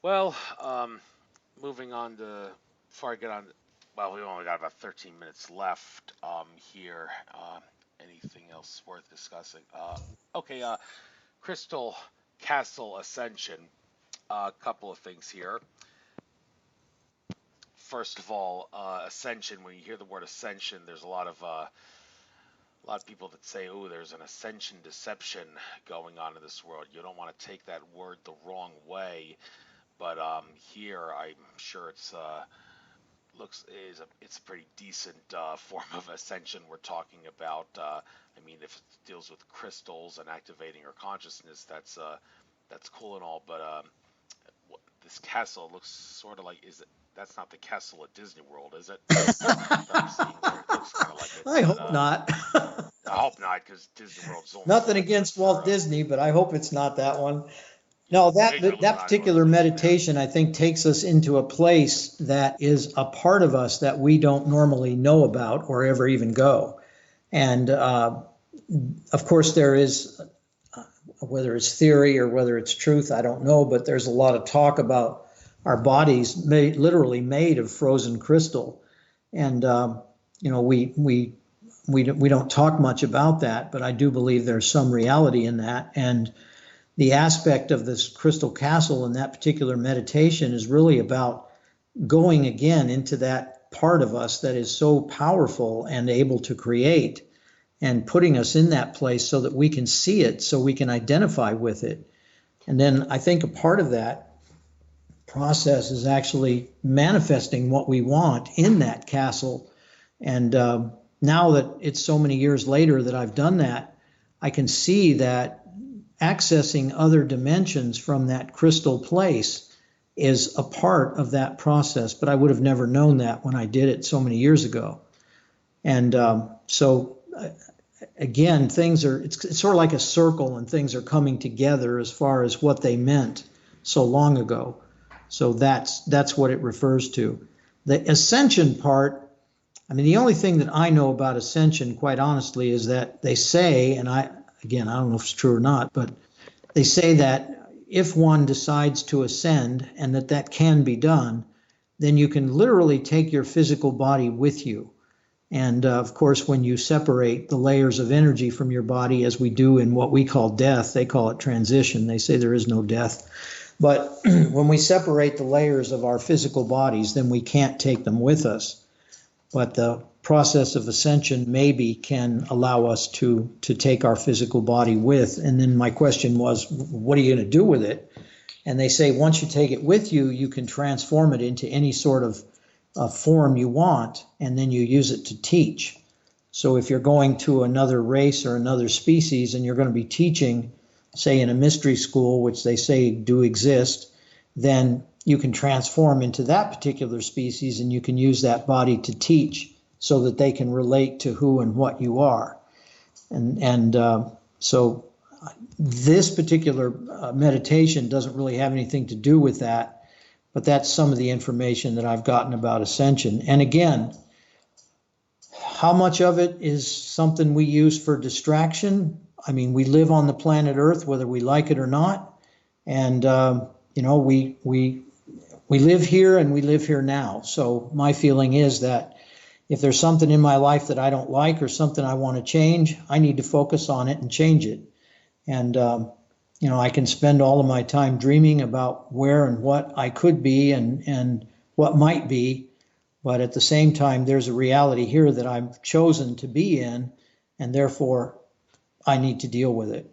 Well, moving on to before I get on, well, we only got about 13 minutes left here. Anything else worth discussing? Okay, Crystal Castle Ascension. A couple of things here. First of all, ascension. When you hear the word ascension, there's a lot of people that say, "Oh, there's an ascension deception going on in this world." You don't want to take that word the wrong way, but here I'm sure it's it's a pretty decent form of ascension we're talking about. I mean, if it deals with crystals and activating our consciousness, that's cool and all. But this castle looks sort of like that's not the castle at Disney World, is it? I'm seeing there. It looks kind of like it. I hope not. I hope not, because Disney World's almost Nothing against Walt Disney, but I hope it's not that one. No, that particular meditation, I think, takes us into a place that is a part of us that we don't normally know about or ever even go. And of course, there is, whether it's theory or whether it's truth, I don't know, but there's a lot of talk about our bodies literally made of frozen crystal. And, we don't talk much about that, but I do believe there's some reality in that. And the aspect of this crystal castle in that particular meditation is really about going again into that part of us that is so powerful and able to create, and putting us in that place so that we can see it, so we can identify with it. And then I think a part of that process is actually manifesting what we want in that castle. And now that it's so many years later that I've done that, I can see that accessing other dimensions from that crystal place is a part of that process, but I would have never known that when I did it so many years ago. And again, it's sort of like a circle, and things are coming together as far as what they meant so long ago. So that's what it refers to. The ascension part, I mean, the only thing that I know about ascension, quite honestly, is that they say, and I don't know if it's true or not, but they say that if one decides to ascend, and that can be done, then you can literally take your physical body with you. And of course, when you separate the layers of energy from your body, as we do in what we call death, they call it transition. They say there is no death. But when we separate the layers of our physical bodies, then we can't take them with us. But the process of ascension maybe can allow us to take our physical body with. And then my question was, what are you going to do with it? And they say once you take it with you, you can transform it into any sort of form you want, and then you use it to teach. So if you're going to another race or another species and you're going to be teaching, say in a mystery school, which they say do exist, then you can transform into that particular species, and you can use that body to teach so that they can relate to who and what you are. And so this particular meditation doesn't really have anything to do with that, but that's some of the information that I've gotten about ascension. And again, how much of it is something we use for distraction? I mean, we live on the planet Earth, whether we like it or not. And, we live here, and we live here now. So my feeling is that if there's something in my life that I don't like or something I want to change, I need to focus on it and change it. And, I can spend all of my time dreaming about where and what I could be and what might be. But at the same time, there's a reality here that I've chosen to be in, and therefore I need to deal with it.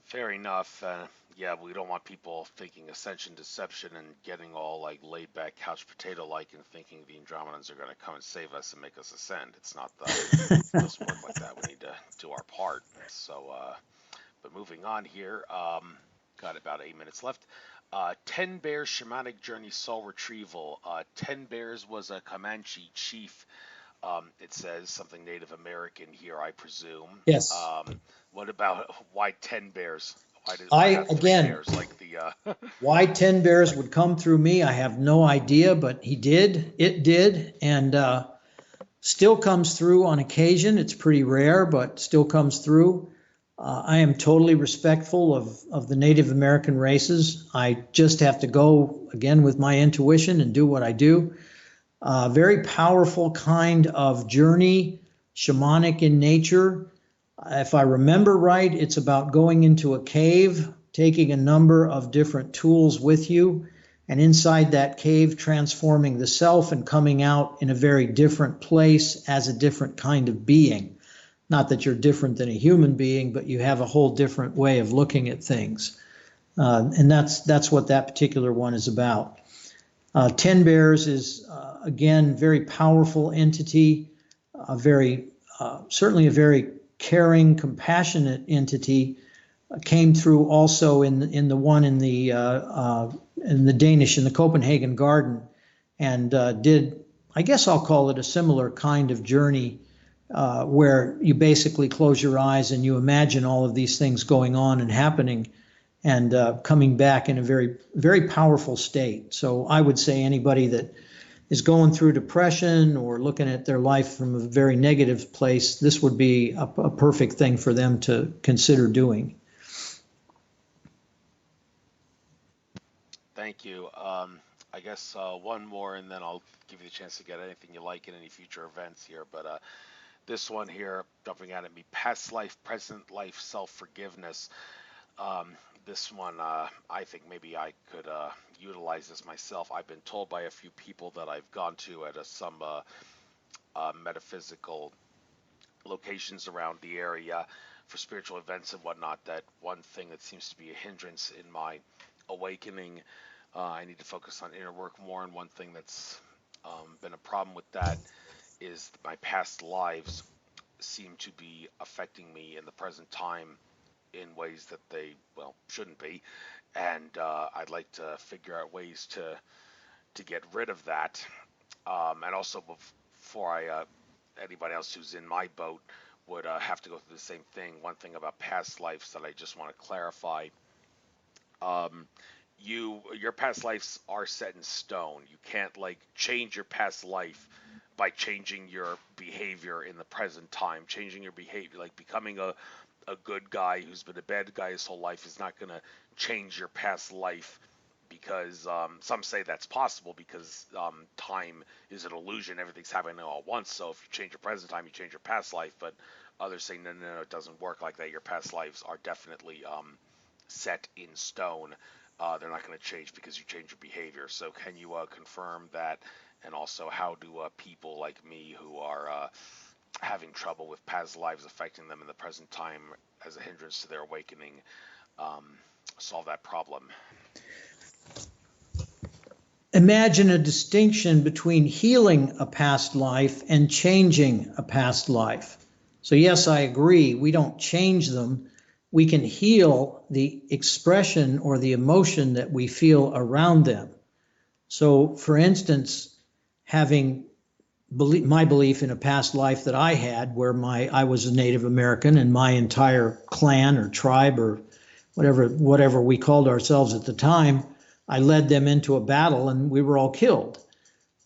Fair enough. Yeah, we don't want people thinking ascension deception and getting all like laid back couch potato like and thinking the Andromedans are going to come and save us and make us ascend. It's not it doesn't work like that. We need to do our part. So, but moving on here, got about 8 minutes left. 10 Bears Shamanic Journey Soul Retrieval. 10 Bears was a Comanche chief. It says something Native American here, I presume. Yes. What about why 10 bears? Why why 10 bears would come through me, I have no idea, but it did, and still comes through on occasion. It's pretty rare, but still comes through. I am totally respectful of the Native American races. I just have to go, again, with my intuition and do what I do. Very powerful kind of journey, shamanic in nature. If I remember right, it's about going into a cave, taking a number of different tools with you, and inside that cave transforming the self and coming out in a very different place as a different kind of being. Not that you're different than a human being, but you have a whole different way of looking at things. And that's what that particular one is about. Ten Bears is, again, very powerful entity, certainly a very caring, compassionate entity. Came through also in the one in the Danish, in the Copenhagen Garden, and did, I guess I'll call it a similar kind of journey, where you basically close your eyes and you imagine all of these things going on and happening, and coming back in a very, very powerful state. So I would say anybody that is going through depression or looking at their life from a very negative place, this would be a perfect thing for them to consider doing. Thank you. I guess one more, and then I'll give you the chance to get anything you like in any future events here. But this one here, jumping out at me: past life, present life, self-forgiveness. This one, I think maybe I could utilize this myself. I've been told by a few people that I've gone to at some metaphysical locations around the area for spiritual events and whatnot, that one thing that seems to be a hindrance in my awakening, I need to focus on inner work more, and one thing that's been a problem with that is my past lives seem to be affecting me in the present time in ways that they, well, shouldn't be, and I'd like to figure out ways to get rid of that, and also before I anybody else who's in my boat would have to go through the same thing. One thing about past lives that I just want to clarify: your past lives are set in stone. You can't like change your past life by changing your behavior in the present time. Changing your behavior, like becoming a good guy who's been a bad guy his whole life, is not going to change your past life, because some say that's possible because time is an illusion. Everything's happening all at once. So if you change your present time, you change your past life. But others say no, it doesn't work like that. Your past lives are definitely set in stone. They're not going to change because you change your behavior. So can you confirm that? And also, how do people like me who are having trouble with past lives affecting them in the present time as a hindrance to their awakening solve that problem? Imagine a distinction between healing a past life and changing a past life. So yes, I agree, we don't change them. We can heal the expression or the emotion that we feel around them. So for instance, having my belief in a past life that I had, where I was a Native American and my entire clan or tribe or whatever we called ourselves at the time, I led them into a battle and we were all killed.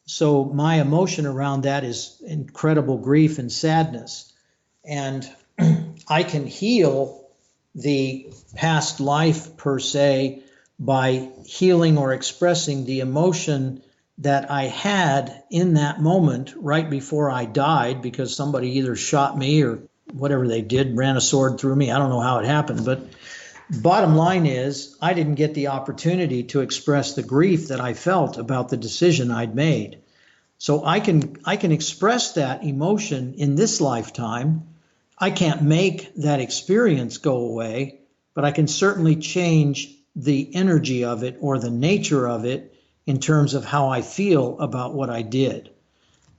So my emotion around that is incredible grief and sadness. And I can heal the past life per se by healing or expressing the emotion that I had in that moment right before I died, because somebody either shot me or whatever they did, ran a sword through me. I don't know how it happened, but bottom line is I didn't get the opportunity to express the grief that I felt about the decision I'd made. So I can express that emotion in this lifetime. I can't make that experience go away, but I can certainly change the energy of it or the nature of it in terms of how I feel about what I did.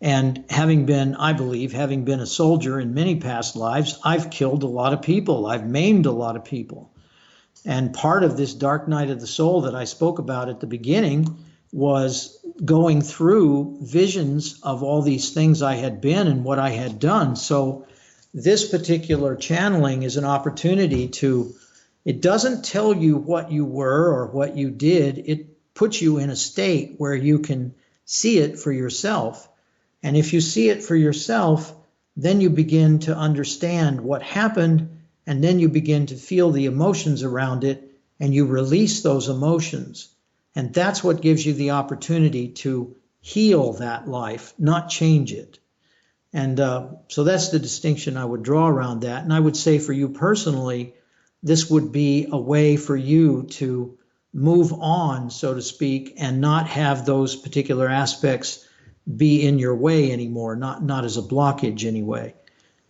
And having been a soldier in many past lives, I've killed a lot of people. I've maimed a lot of people. And part of this dark night of the soul that I spoke about at the beginning was going through visions of all these things I had been and what I had done. So this particular channeling is an opportunity it doesn't tell you what you were or what you did. It puts you in a state where you can see it for yourself. And if you see it for yourself, then you begin to understand what happened and then you begin to feel the emotions around it, and you release those emotions. And that's what gives you the opportunity to heal that life, not change it. And so that's the distinction I would draw around that. And I would say for you personally, this would be a way for you to move on, so to speak, and not have those particular aspects be in your way anymore, not as a blockage anyway.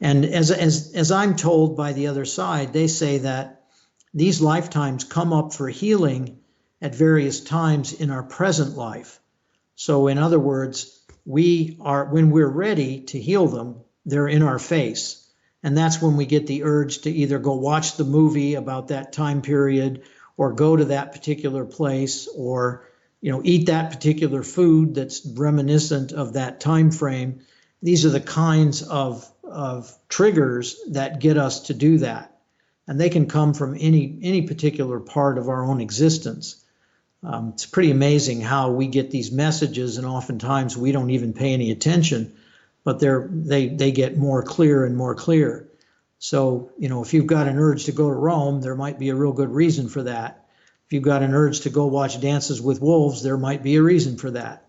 And as I'm told by the other side, they say that these lifetimes come up for healing at various times in our present life. So in other words, when we're ready to heal them, they're in our face. And that's when we get the urge to either go watch the movie about that time period, or go to that particular place, or eat that particular food that's reminiscent of that time frame. These are the kinds of triggers that get us to do that. And they can come from any particular part of our own existence. It's pretty amazing how we get these messages, and oftentimes we don't even pay any attention, but they get more clear and more clear. So, if you've got an urge to go to Rome, there might be a real good reason for that. If you've got an urge to go watch Dances with Wolves, there might be a reason for that.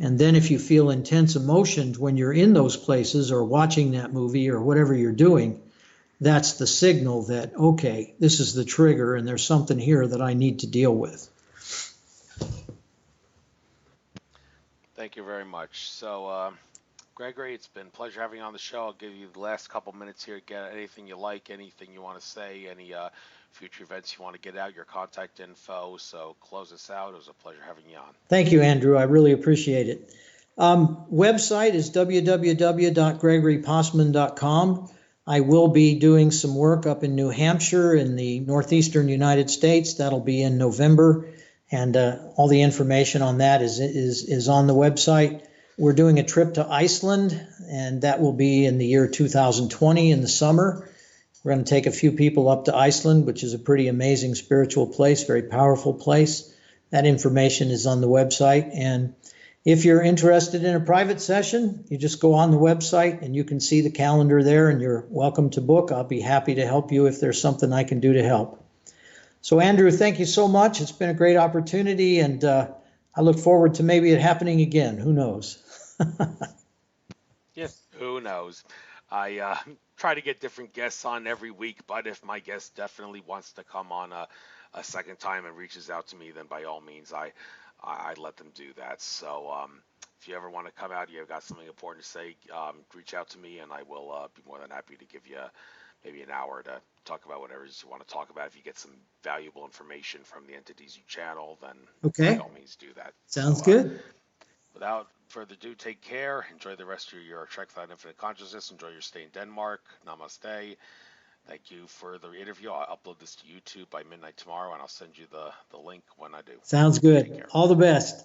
And then if you feel intense emotions when you're in those places or watching that movie or whatever you're doing, that's the signal that, okay, this is the trigger and there's something here that I need to deal with. Thank you very much. So, Gregory, it's been a pleasure having you on the show. I'll give you the last couple minutes here. Get anything you like, anything you want to say, any future events you want to get out, your contact info. So close us out. It was a pleasure having you on. Thank you, Andrew. I really appreciate it. Website is www.gregorypossman.com. I will be doing some work up in New Hampshire in the northeastern United States. That'll be in November. And all the information on that is on the website. We're doing a trip to Iceland, and that will be in the year 2020 in the summer. We're going to take a few people up to Iceland, which is a pretty amazing spiritual place, very powerful place. That information is on the website. And if you're interested in a private session, you just go on the website and you can see the calendar there, and you're welcome to book. I'll be happy to help you if there's something I can do to help. So, Andrew, thank you so much. It's been a great opportunity, and I look forward to maybe it happening again. Who knows? Yes, who knows? I try to get different guests on every week, but if my guest definitely wants to come on a second time and reaches out to me, then by all means, I let them do that. So if you ever want to come out, you've got something important to say, reach out to me, and I will be more than happy to give you maybe an hour to talk about whatever you want to talk about. If you get some valuable information from the entities you channel, then Okay. by all means do that. Sounds good. Without further ado, take care. Enjoy the rest of your trek through infinite consciousness. Enjoy your stay in Denmark. Namaste. Thank you for the interview. I'll upload this to YouTube by midnight tomorrow, and I'll send you the link when I do. Sounds good. All the best.